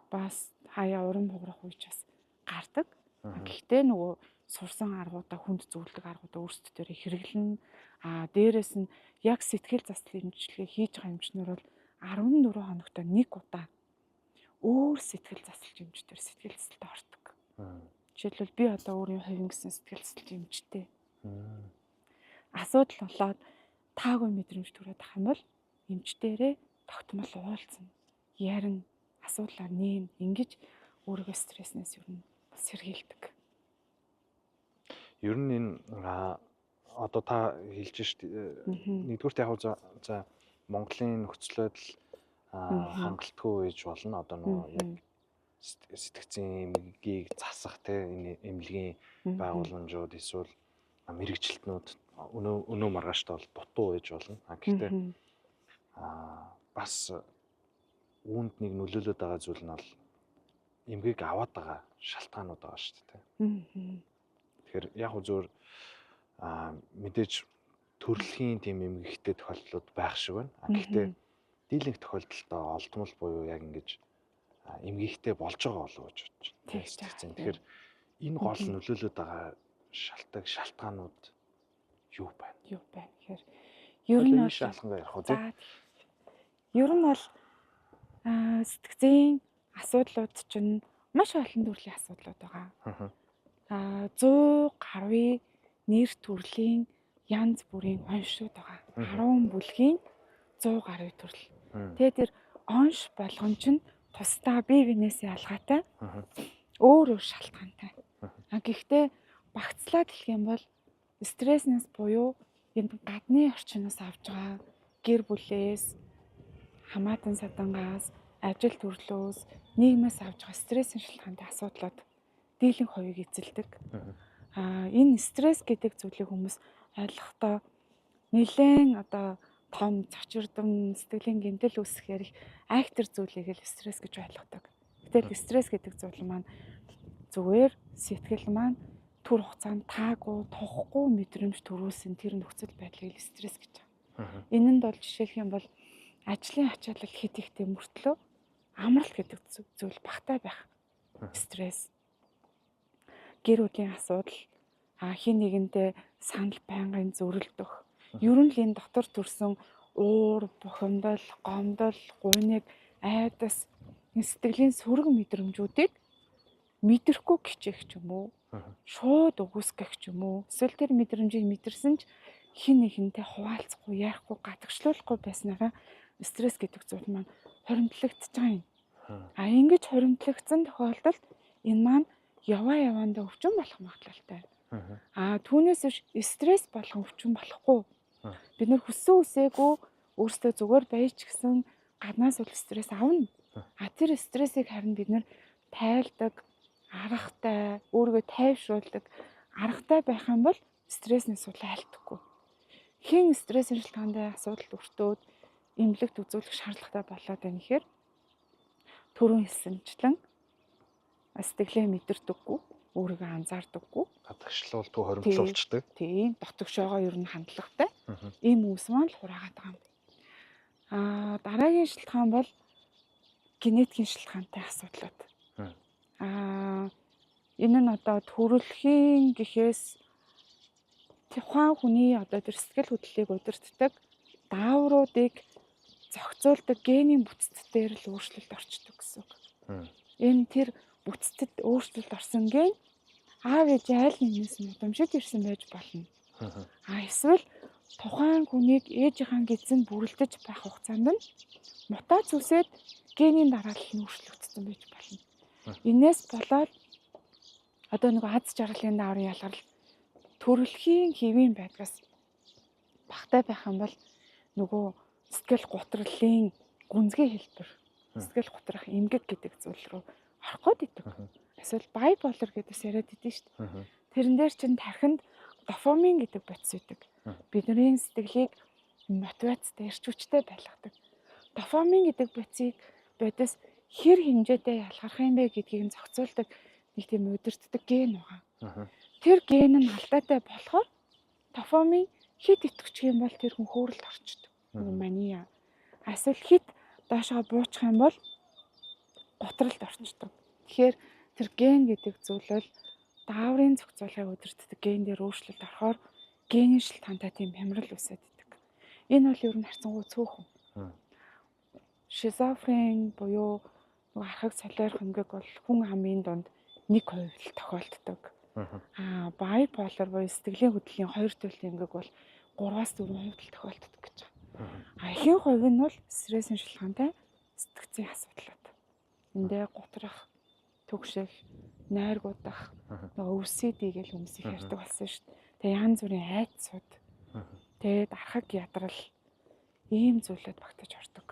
бас хаяа урам хугарах үеч бас гардаг. Гэхдээ нөгөө сурсан аргуудаа хүнд зөвлөдөг аргуудаа өөрсдөө хэрэглэн дээрэс нь яг сэтгэл заслын эмчилгээ хийж байгаа эмчнэр бол 14 хоногт нэг удаа өөр сэтгэл заслж эмчтэр сэтгэл засалд ордог. Жишээлбэл би одоо өөрийн хувийн гэсэн сэтгэл заслж эмчтэй. Асуудал болоод таагүй мэдрэмж төрөөд ах юм бол эмчтэрээ тогтмол уулзна. Ярин асуудлаа нээн ингэж өөрийгөө стресснээс юу н сэргийлдэг.
Ер нь энэ одоо та хэлж штт нэгдүгürt яг за Монголын нөхцөл байдал хангалтгүй гэж болно. Одоо нөгөө яг сэтгцийн эмгэгийг засах энэ эмнэлгийн байгууламжууд эсвэл мэрэгчлэтнүүд өнөө маргааштай бол дутуу байж болно. Гэхдээ бас үүнд нэг нөлөөлөд байгаа зүйл нь бол эмгэг аваад байгаа шалтгаанууд байгаа шүү дээ. Тэгэхээр яг хөө зөвөр мэдээж төрөлхийн тийм эмгэгтэй тохиолдлууд байх шиг байна. Гэхдээ дийлэнх тохиолдолд олдмол буюу яг ингэж эмгэгтэй болж байгаа болов гэж бодож байна. Тэгэхээр энэ гол нөлөөлөд байгаа шалтгаанууд юу байна?
Тэгэхээр ер нь бол
шалтгаангаа ярих уу тийм.
Ер нь бол сэтгцийн асуудлууд чинь маш олон төрлийн асуудлууд байгаа. 100 гаруй нэр төрлийн янз бүрийн оншууд байгаа. 10 бүлгийн 100 гаруй төрөл. Тэгээд тэр онш болгон чинь тусдаа бие биенээсээ ялгаатай өөр шалтгаантай. Гэхдээ багцлаад хэлэх юм бол стресснээс буюу энэ гадны орчноос авж байгаа гэр бүлээс, хамаатан садангаас, ажил төрлөөс, нийгмээс авж байгаа стрессийн шалтгаантай асуудлууд дийлэнх хувийг эзэлдэг. Энэ стресс гэдэг зүйлийг хүмүүс ойлгохдоо нэлээд том цочирдом, сэтгэлийн гэмтэл үүсгэхээр их айхтар зүйлийг л стресс гэж ойлгодог. Гэтэл стресс гэдэг зүйл маань зүгээр сэтгэл маань түр хугацаанд таагүй, тухгүй мэдрэмж төрүүлсэн тэр нөхцөл байдлыг стресс гэж байна. Энэнд бол жишээлх юм бол ажлын ачаалал хэд ихтэй мөртлөө амралт гэдэг зүйл багтаа байх. Стресс. Гэр бүлийн асуудал, хин нэгэнтэй санал байнгын зөрөлдөх. Ер нь л энэ дотор төрсэн уур, бухимдал, гомдол, гуниг, айдас, сэтгэлийн сөрөг мэдрэмжүүдийг мэдрэхгүй хичээх ч юм уу, шууд үгүйсгэх ч юм уу, эсвэл тэр мэдрэмжийг мэдэрсэн ч хин нэгэнтэй хуваалцахгүй, ярихгүй, гадагшлуулахгүй байснараа стресс гэдэг зүйл маань хоримтлагдчихж байгаа юм. Ингэж хоримтлагдсан тохиолдолд энэ маань яваандаа өвчин болох магадлалтай. Түүнээс биш стресс болгон өвчин болохгүй. Бид нэр хүссэн үсээгүй өөрсдөө зүгээр байж гисэн гаднаас үл стресс авна. Тэр стрессийг харин бид нэр тайлдаг, аргатай, өөрийгөө тайвшруулдаг, аргатай байх юм бол стресснээс айлтдаггүй. Хин стрессийн шалтгаантай асуудалд өртөөд эмнэлэгт үзүүлэх шаардлагатай болоод байна гэхээр түрүүн хэлсэнчлэн сэтгэлээ мэдэрдэггүй, өөрийгөө анзаардаггүй,
гадагшлуулдаг, хоримтлуулцдаг.
Тийм, дотогшоогоо ер нь хандлагатай. Ийм үс маань л хураагаад байгаа юм. Дараагийн шалтгаан бол генетикийн шалтгаантай асуудлууд. Энэ нь төрөлхийн гэхээс тухайн хүний тэр сэтгэл хөдлөлийг удирддаг даавруудыг зохицуулдаг генийн бүтцээр л өөрчлөлт орчдөг гэсэн үг. Энэ тэр бүтцэд өөрчлөлт орсон ген аав ээж айл нэгнээс нь удамшиж ирсэн байж болно. Эсвэл тухайн хүнийг ээжийнхэн гидсэнд бүрэлдэж байх хугацаанд нь мутац үсээд генийн дараалал нь өөрчлөгдсөн байж болно. Инээс болоод аз жаргалын дааврын ялгарл төрөлхийн хэвийн байдгаас багтаа байх юм бол нөгөө сэтгэл гутралын гүнзгий хэлбэр, сэтгэл гутрах эмгэг гэдэг зүйл рүү орох гээд идэг. Эсвэл bipolar гэдээс яриад идэв шүү дээ. Тэрэн дээр чинь тархинд дофамин гэдэг бодис үүдэг. Бидний сэтгэлийг мотивацтай, эрч хүчтэй байлгадаг. Дофамин гэдэг бодис хэр хэмжээтэй ялгарх юм бэ гэдгийг нь зохицуулдаг нэг тийм удирддаг ген байгаа. Тэр ген нь алдаатай болохоор дофамин хит итгэвч юм бол тэр хүн хөөрөлд орчдөг. Мания. Эсвэл хит доошоо буучих юм бол готролд орчдөг. Тэгэхээр тэр ген гэдэг зүйл бол дааврын зохицуулгыг удирддаг ген дээр өөрчлөлт орохоор генийн шалтгаантай тийм хямрал үүсээд идэг. Энэ бол ер нь харьцангуй цөөхөн. Шизофрен буюу архаг солиорох эмгэг бол хүн амын дунд 1% л тохиолддог. Bipolar буюу сэтгэлийн хөдлийн 2 төрлийн эмгэг бол 3-4% л тохиолддог гэж байна. Ихэнх хувь нь бол стрессийн шалтгаантай сэтгцийн асуудлууд. Эндээ гутрах, түгших, нойргуудах, OCD гэж хүмүүс их ярьдаг болсон шүү дээ. Тэгээ янз бүрийн айдсууд, тэгээд архаг ядрал ийм зүйлүүд багтаж ордог.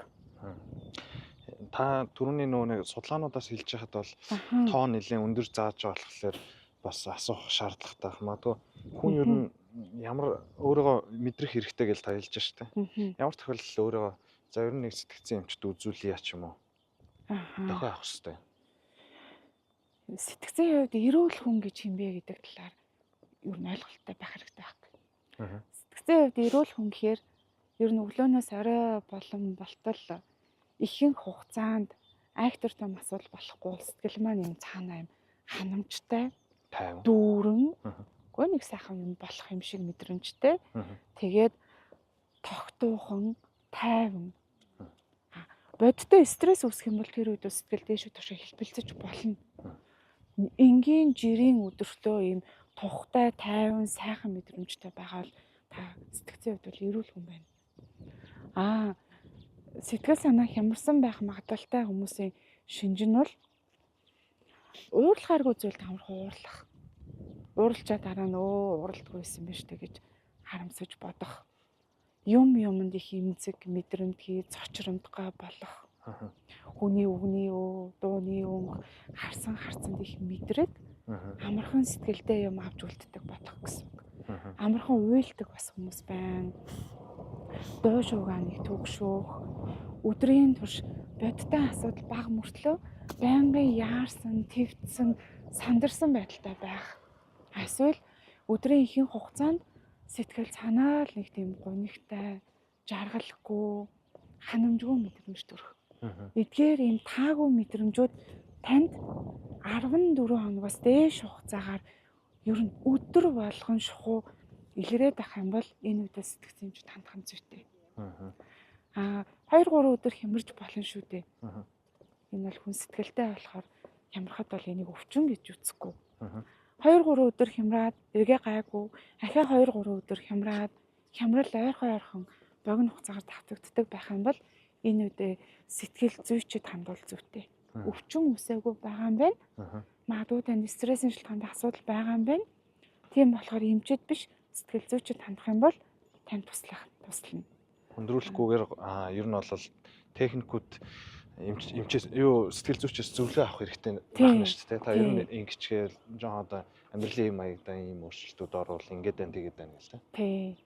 Та түрүүний нэг судалгаануудаас хэлж байхад бол тоо нэлийн өндөр зааж байгаа болохоор бас асуух шаардлагатай. Магадгүй хүн ер нь ямар өөрийгөө мэдрэх хэрэгтэй гэж та хэлж штэ. Ямар тохиолдолд өөрийгөө за ер нь нэг сэтгцийн эмчт үзүүлье ч юм уу. дохио авах хэрэгтэй.
Сэтгцийн хувьд эрүүл хүн гэж хэмбэ гэдэг талаар юу н ойлголттой байх хэрэгтэй байхгүй. Сэтгцийн хувьд эрүүл хүн гэхээр ер нь өглөөнөөс орой болтол ихэнх хугацаанд айхтар том асуудал болохгүй сэтгэл маань юм цаанаа юм ханамжтай,
Тайван.
дүүрэн, гоо нэг сайхан юм болох юм шиг мэдрэмжтэй. Тэгээд тогтуухан, тайван. Бодтой стресс үүсэх юм бол тэр үед сэтгэл дээшүү тушаа хэлбэлцэж болно. Энгийн жирийн өдөртөө ийм тухтай, тайван, сайхан мэдрэмжтэй байгаа бол та сэтгцийн хувьд бол эрүүл хүн байна. Сэтгэл санаа хямарсан байх магадлалтай хүмүүсийн шинж нь бол уурлахааргүй зүйлд амархан уурлах. Уурлчаа дараа нь ууралдгүй байсан байж тээ гэж харамсаж бодох. Юмд их эмзэг, мэдрэмтгий, цочромдгой болох. Хүний үгний дууны өнгө харцанд их мэдрэг амархан сэтгэлдээ юм авч үлддэг болох гэсэн үг. Амархан уйлдаг бас хүмүүс байна. Дуу шуугаа нэг түгшөөх, өдрийн турш бодтой асуудал баг мөртлөө байнгын яарсан, твцсэн, сандарсан байдалтай байх. Эсвэл өдрийн ихэнх хугацаанд сэтгэл санаа л нэг тийм гунигтай, жаргалгүй, ханамжгүй мэдрэмж төрөх. Эдгээр ийм таагүй мэдрэмжүүд танд 14 хоногоос дээш хугацаагаар ер нь өдөр болгон шухуу илрээд ах юм бол энэ үедээ сэтгцийн эмч хандах зүйтэй. 2-3 өдөр хямарч болно шүү дээ. Энэ бол хүн сэтгэлтэй болохоор хямрахад бол энийг өвчин гэж үзэхгүй. 2-3 өдөр хямраад эргээ гайгүй, ахиа 2-3 өдөр хямрал ойрхон богино хугацаагаар давтагддаг байх юм бол энэ үедээ сэтгэл зүйчэд хандвал зүйтэй. Өвчин үсээгүй байгаа юм байна. Магадгүй тань стрессийн шалтгаанд асуудал байгаа юм байна. Тийм болохоор эмчэд биш сэтгэл зүйчэд хандах юм бол тань туслана.
Хүндрүүлэхгүйгээр ер нь бол техникүүд эмчээс сэтгэл зүйчээс зөвлөгөө авах хэрэгтэй байна шүү дээ. Та ер нь ингэчгээл жоохон одоо амьдралын маягтай ийм өөрчлөлтүүд орвол ингээд байна тэгээд байна гэл тэ.
Тий.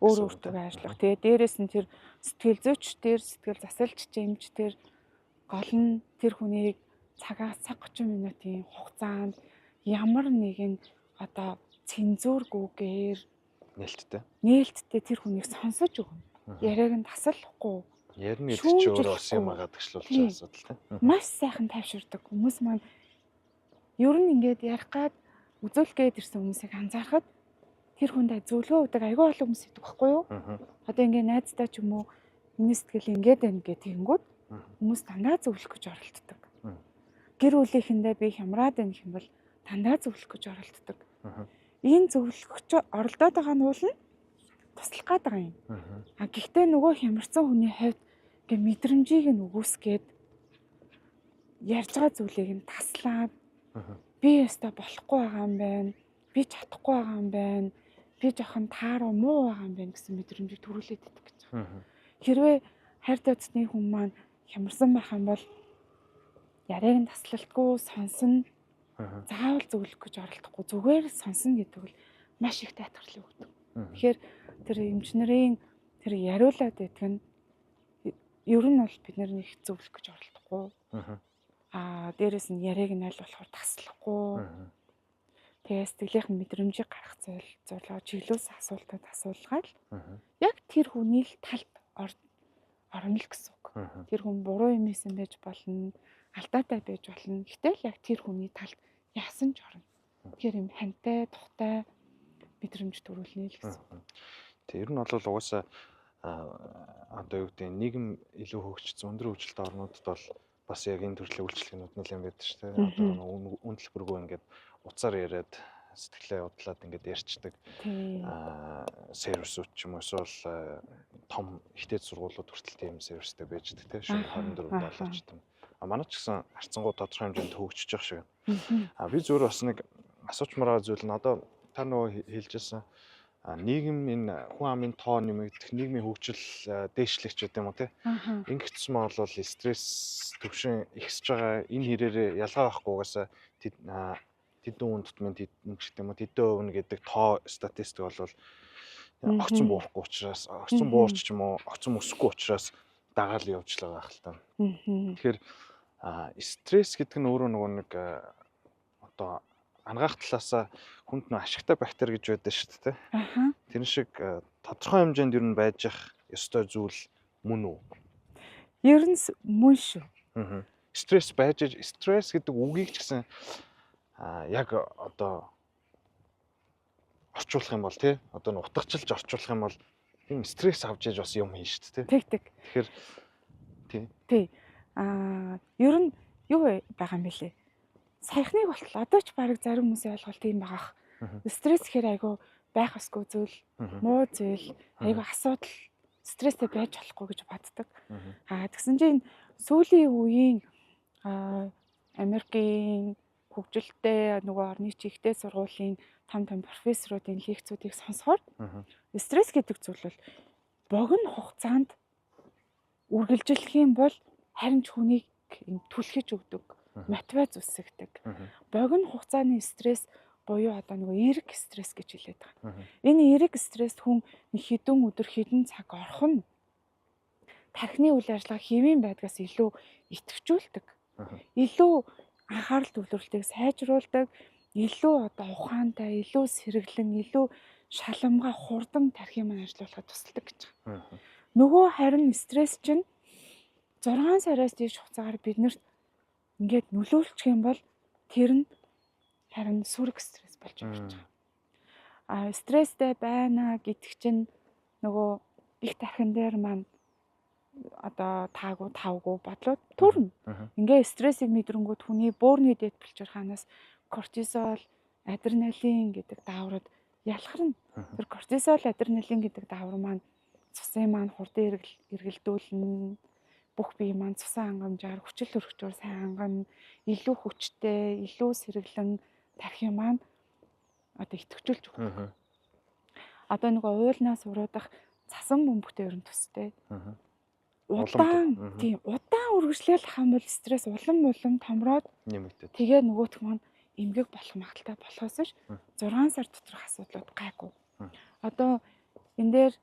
Өөртөө ажиллах.
Тэгээд дээрэс нь тэр сэтгэл зүйч тэр сэтгэл засалч эмч тэр гол нь тэр хүнийг цаг 30 минутын хугацаанд ямар нэгэн одоо цензургүйгээр нээлттэй тэр хүнийг сонсож өгнө. Яриаг нь тасалахгүй.
Ярины эд чи өөрөө бас юм гадагшлуулж байгаа асуудал тийм.
Маш сайхан тайвширдаг хүмүүс маань ер нь ингээд ярих гад үзүүлэх гээд ирсэн хүмүүсийг анзаарахад тэр хүнд зөвлөгөө өгдөг айгүй олон хүмүүс идэх байхгүй юу? Одоо ингээд найздаа ч юм уу миний сэтгэл ингээд байна гэтэнгүүд хүмүүс дандаа зөвлөх гэж оролддог. Гэр бүлийнхэндээ би хямраад байна гэх юм бол дандаа зөвлөх гэж оролддог. Энэ зөвлөгч оролдоод байгаа нь уул нь туслах гээд байгаа юм. Гэхдээ нөгөө хямарсан хүний хувьд ингээ мэдрэмжийг нь өгөөсгээд ярьж байгаа зүйлийг нь таслаад би ястаа болохгүй байгаа юм байна. Би чадахгүй байгаа юм байна. Би жоохон тааруу муу байгаа юм байна гэсэн мэдрэмжийг төрүүлээд идэх гэж. Хэрвээ хайр тооцны хүн маань хямарсан байх юм бол яриаг нь таслалтгүй сонсно. Заавал зөвлөх гэж оролдохгүй зүгээр сонсно гэдэг бол маш их тайтгарлыг өгдөг. Тэгэхээр тэр эмчнэрийн тэр яриулаад байдаг нь ер нь бол бид нэг зөвлөх гэж оролдохгүй. Дээрэс нь яриаг нь аль болохоор таслахгүй. Тэгээ сэтгэлийнхэн мэдрэмжийг гарах зорилгоо чиглүүлсэн асуултад асуулгаад яг тэр хүний л талд орно л гэсэн үг. Тэр хүн буруу юм хийсэн байж болно, алдаатай байж болно. Гэтэл яг тэр хүний талд яасан ч орно. Тэгэхээр юм хантай, тухтай мэдрэмж төрүүлнэ л гэсэн.
Тэг ер нь бол угаасаа одоо юу гэдэг нийгэм илүү хөгжсөн өндөр хөгжилтэй орнуудад бол бас яг энэ төрлийн үйлчлэгнүүд нэлээд байдаг шүү дээ. Одоо үнэлбэргүй ингээд уцаар яриад сэтгэлээ удлаад ингээд ярьцдаг сервисүүд ч юм уу эсвэл том ихтэй сургуулиуд хүртэл тийм сервистэй байж байгаа тийм шөнө 24 доллар ч тийм. Манай ч гэсэн харцангуй тодорхой хэмжээнд хөгжиж байгаа шиг. Би зүгээр бас нэг асуучмаар байгаа зүйл нь одоо та нөгөө хэлжсэн нийгэм энэ хүн амын тоо нэмэгдэх нийгмийн хөгжил дээшлэх ч гэдэг юм уу тийм. Ингэсэн мөн бол стресс төвшин ихсэж байгаа энэ хэрээрээ ялгаа байхгүй угаасаа тэдэн үн тутмын тэдэн ч гэдэг юм уу тэдэн өвнө гэдэг тоо статистик бол огцон буурахгүй учраас огцон буурч ч юм уу огцон өсөхгүй учраас дагаал явуулж байгаа хэл та.
Мгм.
Тэгэхээр стресс гэдэг нь өөрөө нөгөө нэг одоо ангаах талаасаа хүнд нөө ашигтай бактери гэж байдаг шүү дээ.
Аха.
Тэр шиг тодорхой хэмжээнд ер нь байж ах ёстой зүйл мөн үү?
Ер нь мөн шүү.
Стресс стресс гэдэг үгийг ч гэсэн яг одоо орчуулах юм бол тий одоо н утгачлж орчуулах юм бол тийм стресс авч яж бас юм хийн шүү дээ.
Тэг.
Тэгэхээр
Тий. Ер нь юу байгаа юм бэлээ? Саяхныг болтол одоо ч баг зарим хүмүүсийн ойлголт тийм байгаах. Стресс гэхээр айгүй байх ёсгүй зүйл, муу зүйл, айгүй асуудал, стресстэй байж болохгүй гэж боддог. Тэгсэн чинь сүүлийн үеийн Америкийн хөгжилтэй нөгөө орны чихтэй сургуулийн том профессоруудын лекцүүдийг сонсохоор стресс гэдэг зүйл бол богино хугацаанд үргэлжлэх юм бол харин ч хүнийг түлхэж өгдөг, мотивац үсгдэг. Богино хугацааны стресс буюу одоо нөгөө эерэг стресс гэж хэлээд байгаа. Энэ эерэг стресс хүн хэдэн өдөр хэдэн цаг орхон тархины үйл ажиллагаа хэвийн байдгаас илүү идэвхжүүлдэг. Илүү анхаарал төвлөрөлтийг сайжруулдаг, илүү одоо ухаантай, илүү сэргэлэн, илүү шаламга хурдан тархи маань ажиллуулахад тусалдаг гэж байна. Нөгөө харин стресс чинь 6 сараас дээш хугацаагаар биднэрт ингээд нөлөөлчих юм бол тэр нь харин сүрэг стресс болж ирж байгаа. Стресстэй байна гэдэг чинь нөгөө их тархин дээр маань одоо тавгүй бодлоод төрнө. Ингээ стрессийг мэдрэнгүүт хүний бөөрийн дэд булчирхаанаас кортизол, адреналин гэдэг дааврууд ялхарна. Тэр кортизол, адреналин гэдэг даавар маань цусын маань хурдан эргэлдүүлнэ. Бүх бие маань цусан хангамжаар хүчил төрөгчөөр сайн хангана. Илүү хүчтэй, илүү сэргэлэн тархи маань одоо идэвхжүүлж өгдөг. Одоо нөгөө уулнаас уруудах цасан бөмбөгтэй ерөн төстэй. Удаан үргэлжлээл хам бол стресс улам томроод
нэмэгдээд.
Тэгээ нөгөөх маань эмгэг болох магадaltaй болохоос ш 6 сар доторх асуудлууд гайгүй. Одоо энэ дээр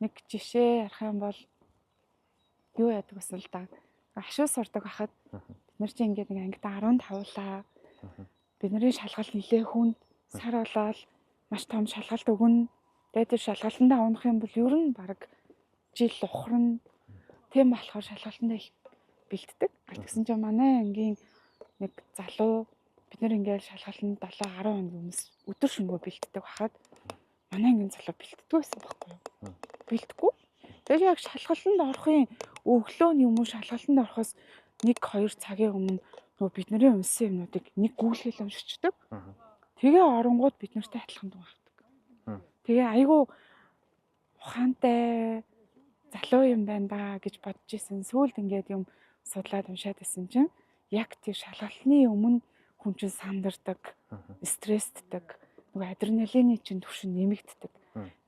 нэг жишээ ярих юм бол юу яадаг гэсэн л да. Ашуу сурдаг байхад бид нар чинь ингээд нэг ангид 15лаа. Бидний шалгалт нилээ хүнд сар болоод маш том шалгалт өгнө. Тэгээд тэр шалгалтандаа унах юм бол ер нь баг жил ухрна. Тийм болохоор шалгалтандаа их бэлддэг. Тэгсэн чинь манай ангийн нэг залуу бид нар ингээд шалгалтанд 7-10 хоног өмнөөс өдөр шөнөгүй бэлддэг байхад манай ангийн залуу бэлддэг байсан байхгүй юу? Бэлдэхгүй. Тэгээд яг шалгалтанд орохын өглөө юм уу шалгалтанд орохоос 1-2 цагийн өмнө нөгөө бидний унсан юмнуудыг нэг гүйлгээл уншичдаг. Тэгээ оронгууд бид нартай адилхан дуусдаг. Тэгээ айгүй ухаантай залуу юм байна да гэж бодож исэн. Сүүлд ингээд юм судлаад уншаад исэн чинь яг тэр шалгалтны өмнө хүн чинь сандардаг, стрессддэг, нөгөө адреналины чинь түвшин нэмэгддэг.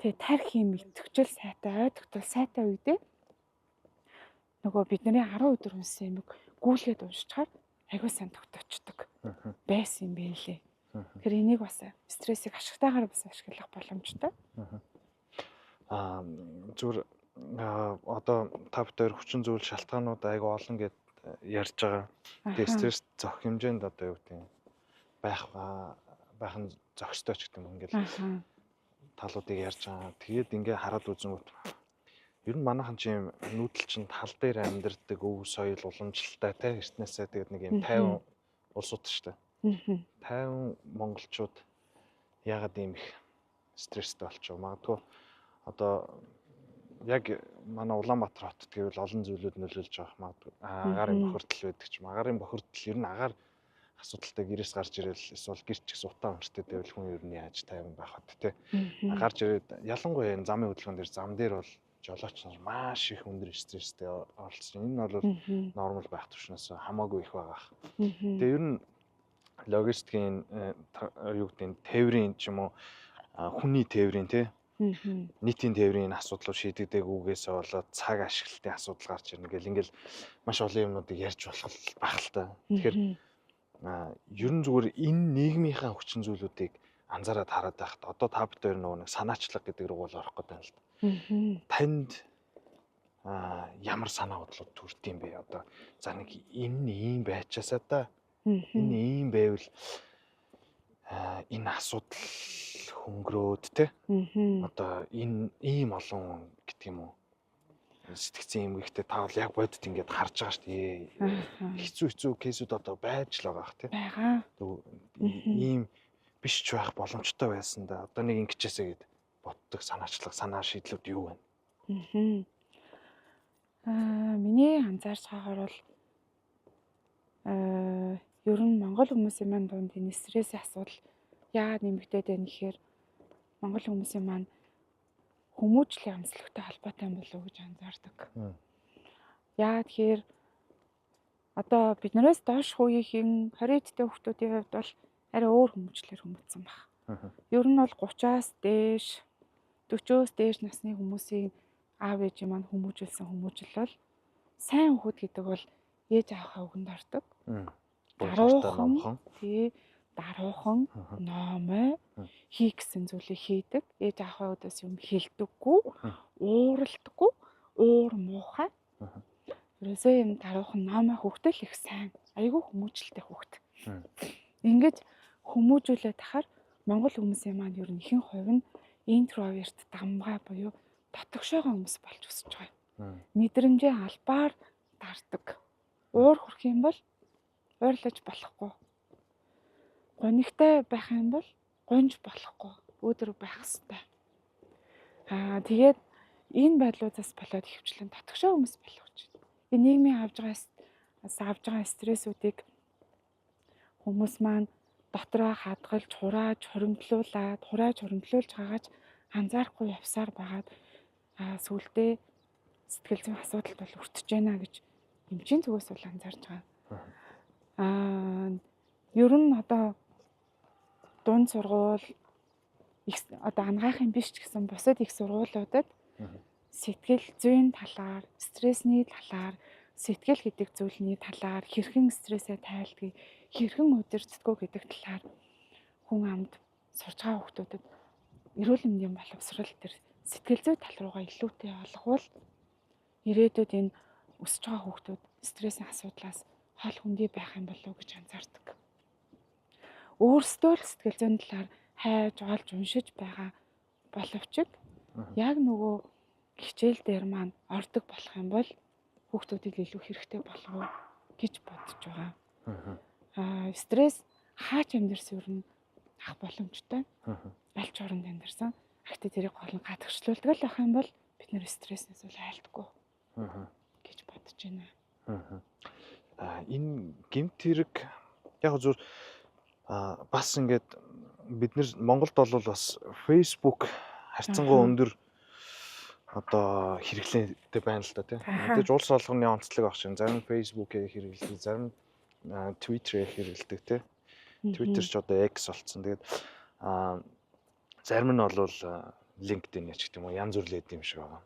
Тэгээ тарих юм итгэвчл сайтай, ойдогтол сайтай үедээ нөгөө бидний 10 өдөр унсан юм гүйлгээд уншичаар айгүй сайн тогтоочдөг байсан юм байлээ. Тэгэхээр энийг бас стрессийг ашигтайгаар бас ашиглах боломжтой.
Зүгээр одоо та бүхэн хүчин зүйл шалтгаанууд айгүй олон гэд ярьж байгаа. Тэгээ стресс зөх хэмжээнд одоо юу гэдэг юм байх нь зохистой ч гэдэг юм ингээл талуудыг ярьж байгаа. Тэгээд ингээ хараад үзэнгүүт ер нь манайхан чинь нүүдэл чинь тал дээр амьдардаг өв соёл уламжлалтай те эртнээсээ тэгээд нэг юм 50 улсууд шүү дээ. 50 монголчууд ягаад ийм их стресстэй болчихв. Магадгүй одоо яг манай Улаанбаатар хотод гэвэл олон зүйлүүд нөлөөлж байгаа. Магадгүй агарын бохирдол байдаг ч агарын бохирдол ер нь агаар асуудалтай гэрээс гарч ирэл эсвэл гэрч гэсэн утаа өмчтэй байвал хүн ер нь яаж тайван байх вэ те. Гарч ирээд ялангуяа энэ замын хөдөлгөөн зам дээр бол жолооч нар маш их өндөр стресстэй оролцож байна. Энэ бол нормал байх төвшнөөс хамаагүй их байгаа. Тэгээ ер нь логистикийн юу гэдэг нь тээврийн ч юм уу хүний тээврийн те нийтийн тээврийн асуудлууд шийдэгдээгүйгээсээ болоод цаг ашиглалтын асуудал гарч ирнэ гэл ингээл маш олон юмнуудыг ярьж болох байх л та. Тэгэхээр ер нь зүгээр энэ нийгмийнхаа хүчин зүйлүүдийг анзаараад хараад байхад одоо та бүхэн нөгөө нэг санаачлаг гэдэг рүү бол орох гэдэг юм л да. Танд ямар санаа бодлоод төрдөм бэ? Одоо за нэг энэ ийм байчаасаа та
Мгм.
энэ ийм байвал энэ асуудал хөнгөрөөд те
Мгм.
одоо энэ ийм олон гэдэг юм уу сэтгцэн эмгэгтэй та бол яг бодит ингээд харж байгаа шүү дээ.
Ааха.
Хэцүү кейсүүд одоо байж л байгаа те.
Байгаа.
Ийм биш ч байх боломжтой байсан да. Одоо нэг ингэчээсэ гэд боддог санаа шийдлүүд юу вэ?
Мгм. Миний анзаарч байгаагаар бол ер нь монгол хүмүүсийн маань дунд энэ стрессийн асуудал яагаад нэмэгдээд байна гэхээр монгол хүмүүсийн маань хүмүүжлийн амслагтай холбоотой юм болов уу гэж анзаардаг. Яагаад тэгэхээр одоо биднээс доош үеийн 20 эдтэй хүүхдүүдийн хувьд бол арай өөр хүмүүжлэр хүмүүжсэн баг. Ер нь бол 30-аас дээш 40-оос дээш насны хүмүүсийн аав ээжийн маань хүмүүжүүлсэн хүмүүжил бол сайн хүүхэд гэдэг бол ээж аавынхаа үгэнд ордог. Даруухан номой хийх гэсэн зүйлийг хийдэг. Ээж аавынхаа өдөөс юм хэлдэггүй, ууралдаггүй, уур муухай. Ерөөсөө юм даруухан номой хүүхдэл их сайн. Айгүй хүмүүжлтэй хүүхд. Ингээд хүмүүжүүлээд тахаар монгол хүмүүсийн маань ер нь ихэнх хувь нь интроверт дамгаа буюу дотгошоогоо хүмүүс болж өсөж байгаа. Мэдрэмжээ албаар дардаг. Уур хүрх юм бол уурлаж болохгүй. Гонигтай байх юм бол гонж болохгүй. Өөдрөг байх хэрэгтэй. Тэгээд энэ байдлуудаас болоод ихэвчлэн дотгошоо хүмүүс болох гэж байна. Энэ нийгмийн авж байгаа стрессүүдийг хүмүүс маань дотроо хадгалж, хурааж хуримтлуулж байгаач анзаарахгүй явсаар байгаад сүүлдээ сэтгэл зүйн асуудалд бол өртөж байна гэж эмчийн зүгээс бол анзаарч байгаа. Ер нь одоо дунд сургууль одоо анагаахын биш ч гэсэн бусад их сургуулиудад сэтгэл зүйн талаар, стрессний талаар, сэтгэл гэдэг зүйлний талаар хэрхэн стрессээ тайлдгийг, хэрхэн удирддаггүй гэдэг талаар хүн амд сурж байгаа хүүхдүүдэд эрүүл мэндийн боловсрол төр сэтгэл зүй тал руугаа илүүтэй олгвол ирээдүйд энэ өсөж байгаа хүүхдүүд стрессийн асуудлаас хол хүндий байх юм болов уу гэж анзаардаг. Өөрсдөө л сэтгэл зүйн талаар хайж, олж, уншиж байгаа боловч яг нөгөө хичээл дээр маань ордог болох юм бол хүүхдүүдийг илүү хэрэгтэй болгоо гэж бодож байгаа. Стресс хаач амьдэрсэн юм ах боломжтой. Аль ч оронд амьдэрсэн. Гэхдээ тэрийг гол нь гадагшлуулдаг л байх юм бол бид нэр стресснээс үл айлдаггүй гэж бодож байна.
Энэ гэмт хэрэг яг зүгээр бас ингээд бид нэр Монголд бол бас Facebook харьцангуй өндөр одоо хэрэглээтэй байна л да тийм. Мэдээж улс олгоны онцлог багш. Зарим Facebook-ийг хэрэглэдэг, зарим Twitter-ийг хэрэглэдэг тийм. Twitter ч одоо X болцсон. Тэгээд зарим нь бол LinkedIn ч гэдэг юм уу янз бүр лээд юм шиг байгаа.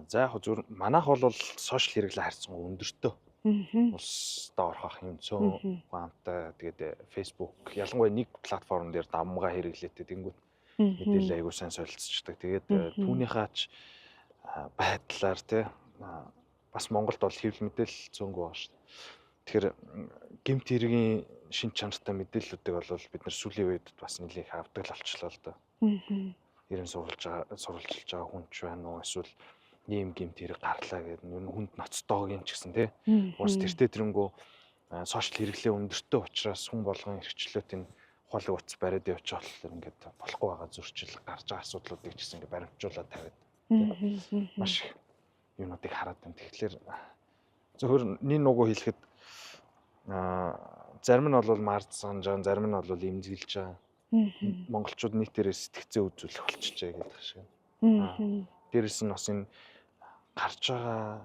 За яг зүгээр манайх бол сошиал хэрэглээ харьцангуй өндөртөө. Улсдаа орох юм цөөн хамтаа тэгээд Facebook ялангуяа нэг платформ дээр дамгаа хэрэглээтэй тэнгүүт мэдээлэл аягүй сайн солилцдог. Тэгээд түүнийхаач байдлаар тий бас Монголд бол хэвлэл мэдээлэл зөөнгөө байна шүү дээ. Тэгэхээр гэмт хэргийн шин чанартай мэдээллүүдийг бол бид нар сүүлийн үед бас нэлээд их авдаг л болчихлоо л доо. Ерөн сурвалжилж байгаа хүн ч байна уу эсвэл ийм гэмт хэрэг гарлаа гэдэг нь хүнд ноцтойг юм ч гэсэн тий. Уус тэртээ тэрэнгүү сошиал хэрэглээ өндөртөө учраас хүн болгон эрхчлөөт энэ ухаалаг утас бариад явчих болохоор ингээд болохгүй байгаа зөрчил гарч байгаа асуудлуудыг ч гэсэн ингээд баримтжуулаад тавиад маш их юмнуудыг хараад байна. Тэгэхээр зөвхөн нэг нугуу хэлэхэд зарим нь бол мард санаж байгаа, зарим нь бол имзэглэж байгаа. Монголчууд нийтээрээ сэтгцээ үзүүлэх болчихжээ гэдэг шиг. Дээрээс нь бас энэ гарч байгаа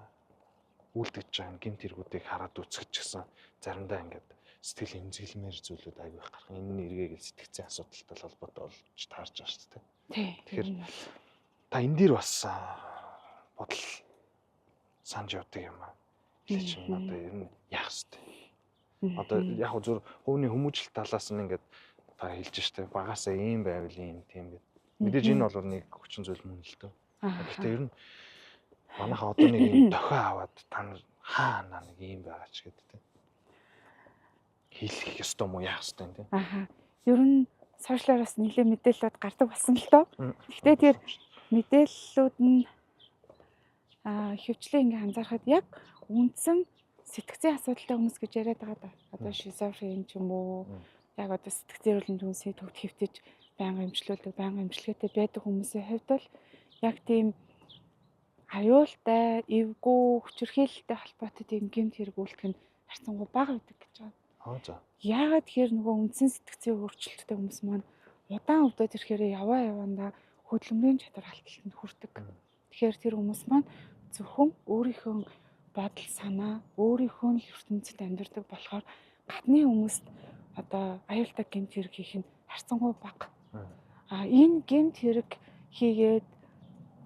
үлдэж байгаа гэмт хэрэгүүдийг хараад үзэх гэсэн заримдаа ингээд сэтгэл имзэглэмээр зүйлүүд аягүй их гарах. Энэ нь эргээгээл сэтгцэн асуудалтай холбоотой болж таарч байгаа шүү дээ. Тэгэхээр та энэ дээр бас бодол санаж явдаг юм аа. Хэлж байна одоо ер нь яах вэ? Одоо яг зөв хувийн хүмүүжил талаас нь ингээд та хэлж штэ багасаа ийм байвал ийм тийм гэд. Мэдээж энэ бол нэг хүчин зүйл мөн л дөө. Гэхдээ ер нь Манайха одоо нэг юм дохио аваад та нар хаана нэг юм байгаа ч гэдэг тийм. Хийх ёстой мó яах ёстой юм тийм.
Аха. Ер нь сошиалаар бас нэлээд мэдээлэлүүд гардаг болсон л доо. Гэхдээ тэр мэдээллүүд нь хөвчлээ ингээ анзаархад яг үндсэн сэтгцийн асуудалтай хүмүүс гэж яриад байгаа да. Одоо шизофрен ч юм уу, яг одоо сэтгцийн эрүүл мэндийн хүмүүсийн төвд хэвтэж байнга эмчлүүлдэг, байнга эмчилгээтэй байдаг хүмүүсийн хувьд бол яг тийм аюултай, эвгүй, хүчирхийлэлтэй холбоотой тийм гэмт хэрэг үйлдэх нь харьцангуй бага байдаг гэж байгаа.
Аа за.
Яагаад тэгэхээр нөгөө үндсэн сэтгцийн өөрчлөлттэй хүмүүс маань удаан өвдөд ирэхээр явандаа хөдөлмөрийн чадвар алдалтанд хүрдэг. Тэгэхээр тэр хүмүүс маань зөвхөн өөрийнхөө бодол санаа, өөрийнхөө л ертөнцид амьдардаг болохоор гадны хүмүүст одоо аюултай гэмт хэрэг хийх нь харьцангуй бага. Энэ гэмт хэрэг хийгээд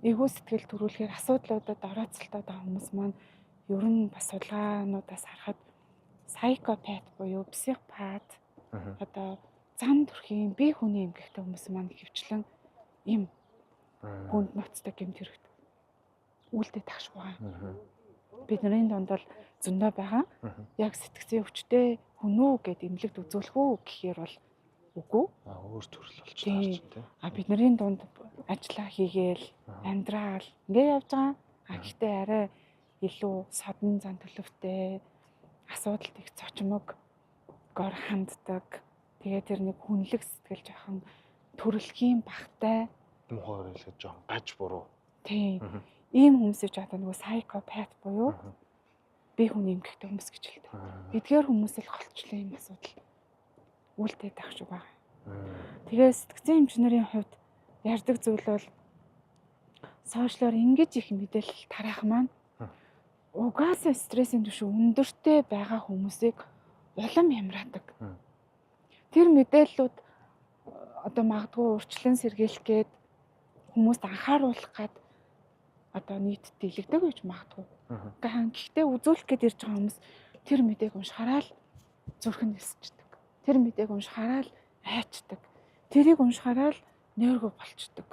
эвгүй сэтгэл төрүүлэхээр асуудлуудад орооцолтоод байгаа хүмүүс маань ер нь бас судалгаануудаас харахад сайкопат буюу психопат одоо зам төрхийн бие хүний эмгэгтэй хүмүүс маань хөвчлэн им хүнд ноцтой гэмт хэрэгт үйлдэл тагш байгаа. Бидний дунд бол зөндөө байгаа. Яг сэтгцийн өвчтэй хүн үү гэд эмнэлэгт үзүүлэх үү гэхээр бол үгүй.
Өөр төрөл болчихлоо чинь тийм.
Бидний дунд ажиллаа хийгээл амьдрал ингээ явж байгаа. Гэхдээ арай илүү содон зан төлөвтэй асуудалд их цочмог гор ханддаг. Тэгээд тэр нэг хүнлэг сэтгэл жоохон төрөлхийн багтай
Мухаар хэлээд жоохон гаж буруу.
Тийм. Ийм хүмүүсийг одоо нөгөө сайкопат буюу бие хүний эмгэгтэй хүмүүс гэж хэлдэг. Эдгээр хүмүүс л голчлон юм асуудал үлдээд авч байгаа. Тэгээд сэтгцийн эмчнэрийн хувьд ярьдаг зүйл бол сошиалоор ингэж их мэдээлэл тараах маань угаасаа стрессийн түвшин өндөртэй байгаа хүмүүсийг улам ямраадаг. Тэр мэдээллүүд одоо магадгүй урьдчилан сэргийлэх гээд хүмүүст анхааруулах гад одоо нийтэд дэлгдэг гэж магадгүй. Гэхдээ үзүүлэх гээд ирж байгаа хүмүүс тэр мэдээг уншихаараа л зүрх нь нисчдэг. Тэр мэдээг уншихаараа л айчдаг. Тэрийг уншихаараа л нойргоо болчдөг.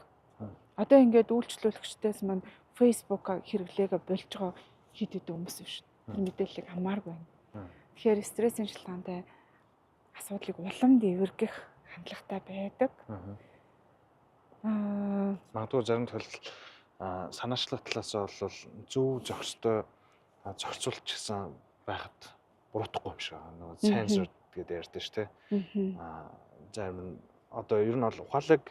Одоо ингээд үйлчлүүлэгчдээс маань Facebook хэрэглээгээ болж байгаа хэд хэдэн хүмүүс биш. Тэр мэдээллийг хамааргүй байна. Тэгэхээр стрессийн шалтгаантай асуудлыг улам дэвэргэх хандлагатай байдаг.
Магадгүй зарим тохиолдолд санаачлах талаас бол зөв зохистой зохицуулж гисэн байхад буруудахгүй юм шиг байна. Нөгөө сенсор гэдэг ярьдэн шүү дээ. Зарим нь одоо ер нь бол ухаалаг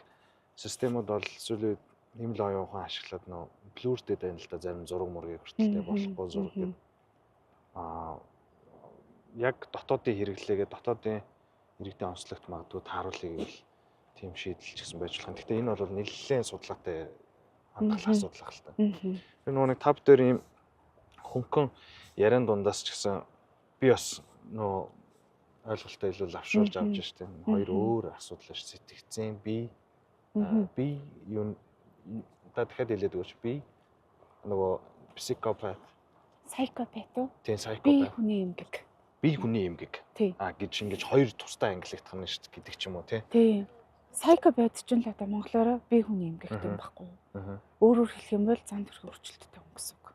системүүд бол сүүлийн нэмэл оюун ухаан ашиглаад нөгөө блюртэй байна л да, зарим зураг мургийг хүртэлтэй болохгүй зураг гэдэг. Яг дотоодын хэрэглээгээ дотоодын иргэдийн онцлогт магадгүй тааруулъя гэвэл тийм шийдэл ч гэсэн байж болох. Гэхдээ энэ бол нэлээд судалгаатай хандгал асуудал баг л та. Тэр нөгөө нэг тав дээр ийм хөнгөн яриан дундаас ч гэсэн би бас нөгөө ойлголтоо илүү лавшуулж авч штеп. Хоёр өөр асуудал ш сэтгцэн би юу та дахиад хэлээд өгөөч. Би нөгөө психопат
сайкопат уу?
Тийм сайкопат.
Би хүний эмгэг.
Би хүний эмгэг. Гэж ингэж хоёр тусдаа ангиллагдах нь шүү гэдэг ч юм уу тий.
Сайкопат ч л одоо монголоор би хүний эмгэгтэй юм баггүй. Өөрөөр хэлэх юм бол зан төрх өөрчлөлттэй хүн гэсэн үг.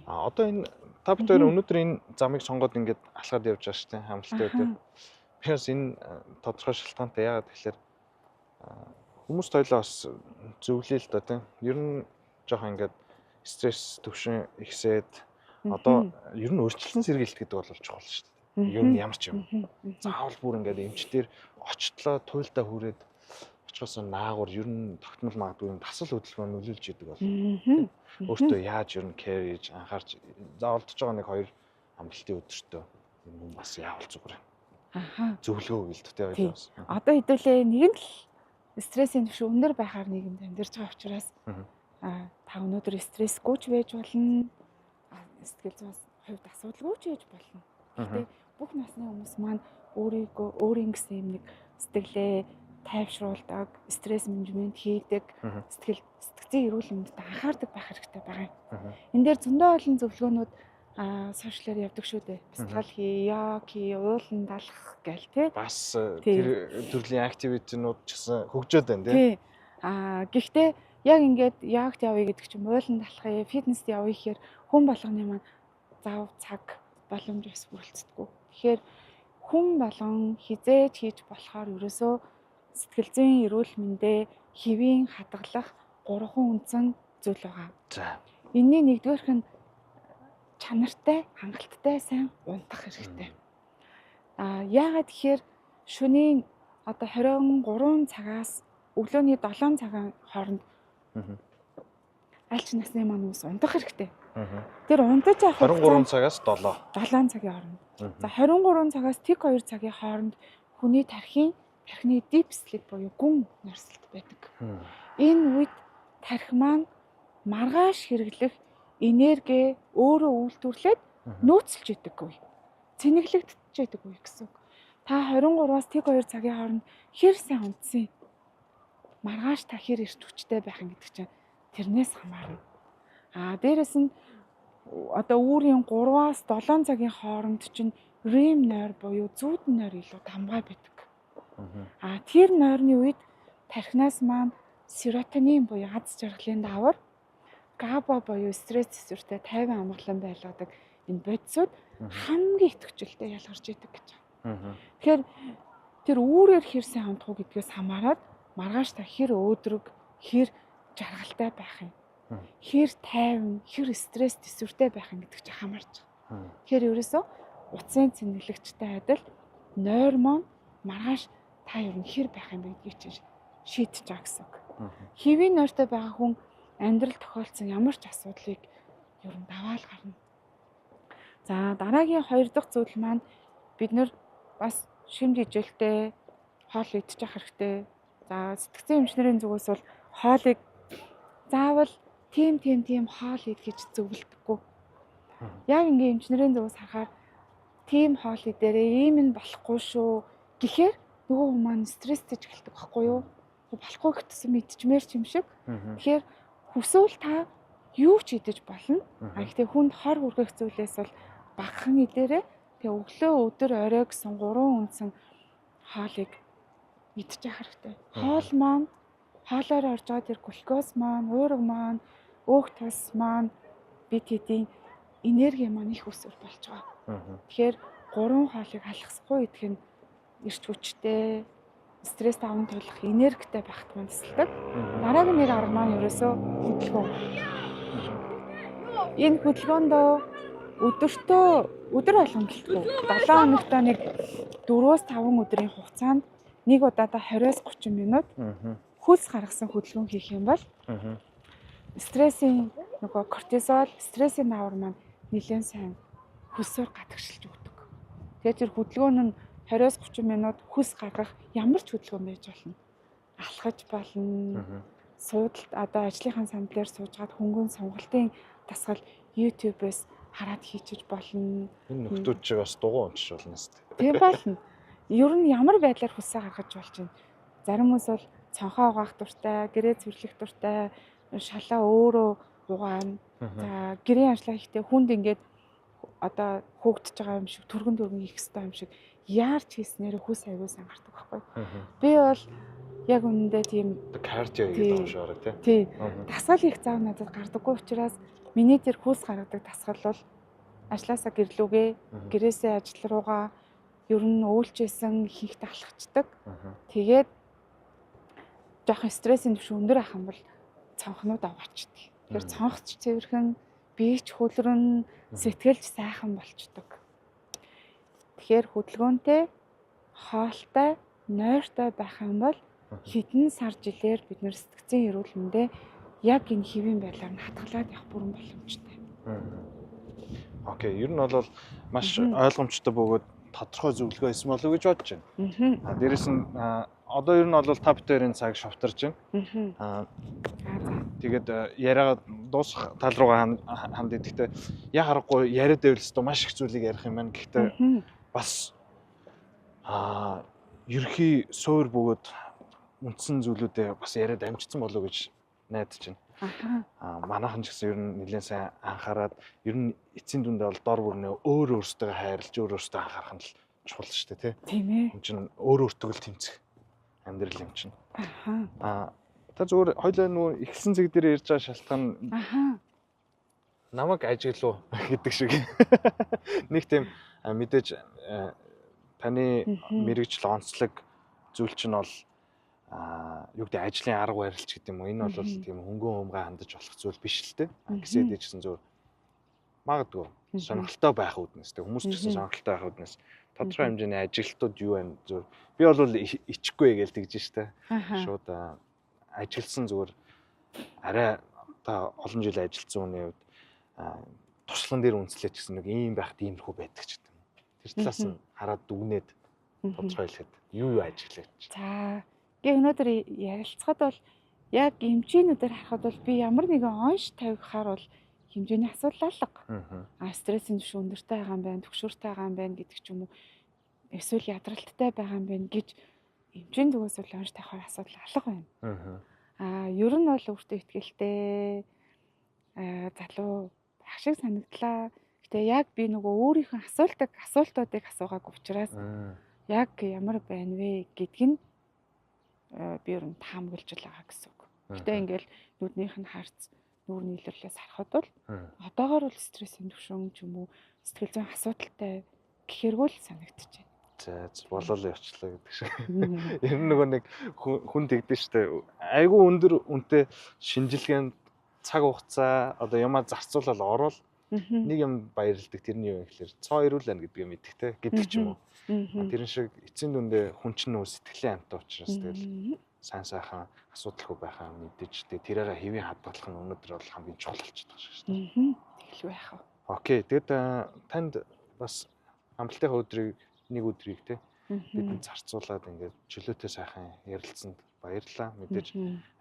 Одоо энэ та бүхэн өнөөдөр энэ замыг сонгоод ингээд алхаад явж байгаа шүү дээ. Хамттай байдаг. Бихээс энэ тодорхой шалтгаантай яагаад тэгэхээр хүмүүс тойлоо бас зөвлөе л да тийм. Ер нь жоохон ингээд стресс төвшин ихсээд одоо ер нь өөрчлөлтөн сэргийлт гэдэг бол чухал шүү дээ. Ер нь ямар ч юм. Заавал бүр ингээд эмчтэр очтлоо туйлдаа хүрээд очихоос наагур ер нь тогтмол магадгүй юм тасал хөдөлгөөн нөлөөлж идэг бол. Өөртөө яаж ер нь кэр хийж анхаарч заавалдж байгаа нэг хоёр амралтын өдөртөө юм бас яавал зүгээр. Зөвлөгөө гэлттэй байлаа.
Одоо хэдүүлээ нэг л стрессийн түвшин өндөр байхаар нийгэмд амьдарч байгаа учраас та өнөөдөр стрессгүй ч байж болно. Сэтгэл зүйн хувьд асуудалгүй ч байж болно. Гэхдээ бүх насны хүмүүс маань өөрийн гэсэн юм нэг сэтгэлээ тайвшруулдаг, стресс менежмент хийдэг, сэтгцийн эрүүл мэндэд анхаардаг байх хэрэгтэй байгаа юм. Энэ дээр зөндөө олон зөвлөгөөнүүд сошиалаар явдаг шүү дээ. Бясалгал хий, йог хий, уулан далах гэл тий.
Бас тэр төрлийн активитинууд ч гэсэн хөгжөөд байна тий.
Гэхдээ Яг ингээд ягт явъя гэдэг чинь мууланд алхахыг, фитнест явъя гэхээр хүн болгоны маань зав цаг боломж бас бүрэлцдэггүй. Тэгэхээр хүн болгон хизээж хийж болохоор ерөөсөө сэтгэл зүйн эрүүл мэндэ хэвийн хадгалах 3 үндсэн зүйл байгаа.
За.
Энэний нэгдүгээрх нь чанартай, хангалттай сайн унтах хэрэгтэй. Яагаад тэгэхээр шөнийн одоо 23 цагаас өглөөний 7 цагийн хооронд аль ч насны маань хүмүүс унтах хэрэгтэй. Тэр унтаж авах
23 цагаас 7
цагийн хооронд. За 23 цагаас тэг 2 цагийн хооронд хүний тархины deep sleep буюу гүн норсолт байдаг. Энэ үед тархи маань маргааш хэрэглэх энерги өөрөө үйлдвэрлээд нөөцлж идэг үе. Цэнэглэгдэж идэг үе гэсэн үг. Та 23-аас тэг 2 цагийн хооронд хэр сайн унтсан? Маргааш та хэр эрт хүчтэй байх юм гэдэг чинь тэрнээс хамаарна. Дээрэс нь одоо үүрийн 3-аас 7 цагийн хооронд чинь REM нойр буюу зүүдэн нойр илүү дамгай байдаг. Тэр нойрны үед тархинаас маань серотонин буюу аз жаргалын даавар, GABA буюу стресс төсвөртэй 50 амгалан байлгадаг энэ бодисууд хамгийн идэвхжүүлэлтэй ялгарч идэг гэж байна. Тэгэхээр тэр үүрээр хэр сайн унтах уу гэдгээс хамаарат маргааш та хэр өөдрөг, хэр жаргалтай байх юм, хэр тайван, хэр стресс төсвөртэй байх юм гэдэг чинь хамаарч байгаа. Тэгэхээр ерөөсөө утсын цэнэглэгчтэй адил нойр маань маргааш та ер нь хэр байх юм бэ гэдгийг чинь шийдэж байгаа гэсэн үг. Хэвийн нойртой байгаа хүн амьдрал тохиолдсон ямар ч асуудлыг ер нь даваал гарна. За дараагийн 2 дахь зүйл маань бид нар бас шимт ижилтэй хоол идчих хэрэгтэй. За сэтгцэн эмчнэрийн зүгээс бол хоолыг заавал тийм хоол ид гэж зөвлөдөггүй. Яг ингээ эмчнэрийн зүгээс харахаар тийм хоол идээрээ ийм нь болохгүй шүү гэхээр нөгөө хүмүүс маань стресстэй эхэлдэг байхгүй юу? Болохгүй гэсэн мэдчмээр ч юм шиг. Тэгэхээр хүсвэл та юу ч идэж болно. Гэхдээ хүнд хор хүргэх зүйлээс бол багахан идээрээ тэгээ өглөө өдөр орой гэсэн 3 үндсэн хоолыг идчих хэрэгтэй. Хоол маань хоолоор орж байгаа тэр глюкоз маань, уурга маань, өөх тус маань бид хэдийн энерги маань их өсвөр болж байгаа. Тэгэхээр 3 хоолыг алгасахгүй идэх нь эрч хүчтэй, стресс даван тулах энергитэй байхад маань тусалдаг. Дараагийн нэг арга маань ерөөсөө хөдөлгөөн. Энэ хөдөлгөөндөө өдөр болгон гэлтгүй 7 хоногтоо нэг 4-5 өдрийн хугацаанд нэг удаадаа 20-30 минут хөлс гаргасан хөдөлгөөн хийх юм бол стрессийн нөгөө кортизол, стрессийн давар маань нэлээд сайн хөлсөөр гадагшилж өгдөг. Тэгээд тэр хөдөлгөөн нь 20-30 минут хөлс гаргах ямар ч хөдөлгөөн байж болно. Алхаж болно. Суудалд одоо ажлынхаа сандлаар суужгаад хөнгөн сонголтын дасгал YouTube-ээс хараад хийчих болно.
Энэ нөхдүүд чиг бас дугуй уншиж болно шүү дээ.
Тийм болно. Ер нь ямар байдлаар хөлсөө гаргаж болж байна. Зарим хүмүүс бол цонхоо угаах дуртай, гэрээ цэвэрлэх дуртай, шалаа өөрөө угаана. За гэрийн ажлаа хийхдээ хүнд ингээд одоо хөөгдөж байгаа юм шиг түргэн хийх хэрэгтэй юм шиг яарч хийснээр хүс аягүй гардаг байхгүй. Би бол яг үнэндээ тийм
кардио хийдэг юм шиг орой
тий. Дасгал их зав надад гардаггүй учраас миний тэр хүс гаргадаг дасгал бол ажлаасаа гэрлүүгээ, гэрээсээ ажил руугаа ер нь өөлчээсэн хийхт алхацдаг. Тэгээд жоохон стрессийн түвшин өндөр ах юм бол цонхнууд аваачдаг. Тэгэхээр цонхч цэвэрхэн, биеч хөлрөн, сэтгэлж сайхан болчдөг. Тэгэхээр хөдөлгөөнтэй, хоолтой, нойртой байх юм бол хэдэн сар жилээр бид нэр сэтгцэн эрүүл мэндэ яг энэ хэвийн байдлаар нь хатгалаад явах бүрэн боломжтой.
Окей, ер нь бол маш ойлгомжтой бөгөөд тодорхой зөвлөгөө хийсэн болов уу гэж бодож байна. Дээрэс нь одоо ер нь бол 5-2-ын цаг шавтарч байна. Тэгээд яриагаа дуусах тал руугаа ханд идэхдээ яг харахгүй яриад байвал өстө маш их зүйлийг ярих юм байна. Гэхдээ бас ерхий суур бөгөөд үндсэн зүйлүүдээ бас яриад амжицсан болов уу гэж найдаж байна. Манайхан ч гэсэн ер нь нэлээд сайн анхаарад ер нь эцсийн дүндээ бол дор бүрнээ өөртөө хайрлаж өөртөө анхаарах нь л чухал шүү дээ,
тийм ээ.
Энэ чинь өөртөө л тэмцэх амьдрал юм чинь. Та зүгээр хоёлаа нөгөө эхэлсэн зэг дээр ярьж байгаа шалтгаан
Аха.
намайг ажиглуу гэдэг шиг. Нэг тийм мэдээж таны мэрэгжил онцлог зүйл чинь бол юу гэдэг ажлын арга барилч гэдэг юм уу? Энэ бол тийм хөнгөн хумгаа хандаж болох зүйл биш л дээ. Гэсээд ичсэн зүгээр магадгүй сонирхолтой байх үүднээс тэг хүмүүс ч гэсэн сонирхолтой байх үүднээс тодорхой хэмжээний ажилтнууд юу байна зүгээр би бол ичихгүй гэж тэгж штэ. Шууд ажилсан зүгээр арай та олон жил ажилтсан хүний хувьд туршлага дээр үнслэх гэсэн нэг ийм байх тиймэрхүү байдаг ч гэдэг юм. Тэр талаас нь хараад дүгнээд тодорхойлоход юу ажиглаж.
За гээ өнөөдөр ярилцахад бол яг эмчийнүүдээр харахад бол би ямар нэгэн онш тавихаар бол хэмжээний асуудал алга. Стрессийн түвшин өндөртэй байгаа юм байна, түгшүүртэй байгаа юм байна гэдэг ч юм уу. Эсвэл ядралттай байгаа юм байна гэж эмчийн зүгээс бол онш тавихаар асуудал алга байна. Ер нь бол өөртөө ихтгэлтэй залуу байх шиг санагдлаа. Гэтэ яг би нөгөө өөрийнхөө асуултуудыг асуугаагүй учраас яг ямар байна вэ гэдг нь би ер нь таамаглаж байгаа гэсэн үг. Гэтэ ингээл нүднийх нь харц нүүрний илэрлээс харахад бол одоогоор бол стрессийн түвшин ч юм уу сэтгэл зүйн асуудалтай гэхэргүй л санагдчихэв.
За болол явчлаа гэдэг шиг. Ер нь нөгөө нэг хүн тэгдэж штэ. Айгүй өндөр үнэтэй шинжилгээнд цаг хугацаа одоо ямаа зарцуулаад орвол нэг юм баярлдаг тэрний юу гэхээр цоо ирүүлнэ гэдгийг мэддэг те гэдэг ч юм уу. Тэрэн шиг эцсийн дүндээ хүн чинь нөө сэтгэлийн амттай учраас тэгэл сайн сайхан асуудалгүй байхаа мэдээж тэрээрээ хэвийн хадгалах нь өнөөдөр бол хамгийн чухал болчиход байгаа шүү дээ.
Тэгэл байх уу.
Окей. Тэгэд танд бас амралтын өдрийг нэг өдрийг те бидэнд зарцуулаад ингээд чөлөөтэй сайхан ярилцсанд баярлалаа. Мэдээж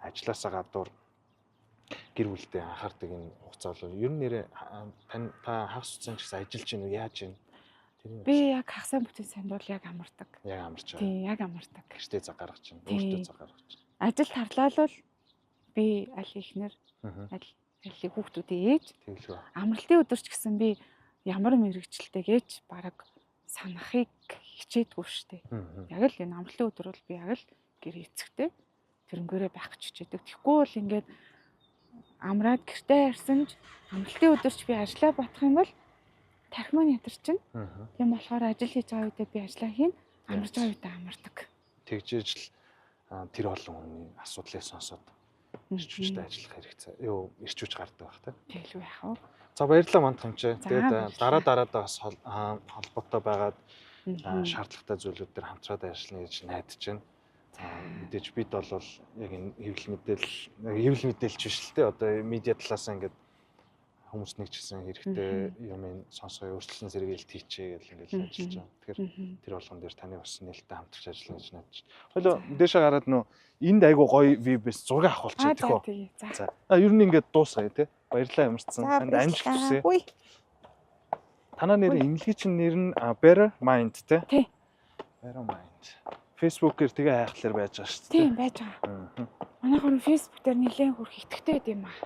ажилласаа гадуур гэр бүлтэй анхаардаг энэ хугацаа бол ер нь нэрээ та хагас хугацаанд ч гэсэн ажиллаж гин үү яаж гин?
Би яг хагасаа бүтэн санд бол яг амардаг.
Яг амарч байгаа.
Тийм, яг амардаг.
Гэртээ цаг гаргаж чинь, өөртөө цаг гаргаж чинь.
Ажилд харлаалал би аль ихнэр аль хүүхдүүдээ ээж.
Тэгэлгүй.
Амралтын өдөрч гэсэн би ямар мэрэгчлэлтэй гэж бараг санахыг хичээдгүй штэ. Яг л энэ амралтын өдөр бол би яг л гэр эцэгтэй тэрнгээрээ байх гэж хичээдэг. Тэгэхгүй бол ингээд амраад гэртээ харсанж амралтын өдөрч би ажиллаа батах юм бол тархи маань ядарчин. Тийм болохоор ажил хийж байгаа үедээ би ажиллаа хийн, амарч байгаа үедээ амардаг.
Тэгжээж л тэр олон хүний асуудлыг сонсоод ирчүүчтэй ажиллах хэрэгцээ. Ирчүүч гардаг бах та.
Тэгэл байх уу.
За баярлалаа манд хамчаа. Тэгээд дараагаа бас холбоотой байгаад шаардлагатай зүйлүүд төр хамтраад ажиллана гэж найдаж байна. Мэдээж бид бол яг энэ хэвлэл мэдээлэлч биш л те одоо медиа талаас ингээд хүмүүс нэг ч гэсэн хэрэгтэй юм сонсгоо өөрчлөлт зэрэгэлт хийчээ гэж ингээд ажиллаж байгаа. Тэгэхээр тэр болгон дээр таны бас нээлттэй хамтарч ажиллана гэж найдаж байна. Хойлоо дээшээ гараад нөө энд айгу гоё вибэс зураг авахулчих тийхүү. За. Ер нь ингээд дуусгая те. Баярлалаа ямарчсан. Танд амжилт хүсье. Танаа нэр имлэгийн чинь нэр нь Better Mind те.
Тий.
Better Mind. Facebook-ээр тэгээ хайхлаар байж байгаа шүү дээ.
Тийм байж байгаа. Манайх нь Facebook дээр нэлээд хүрх итгэвтэй байд юм аа.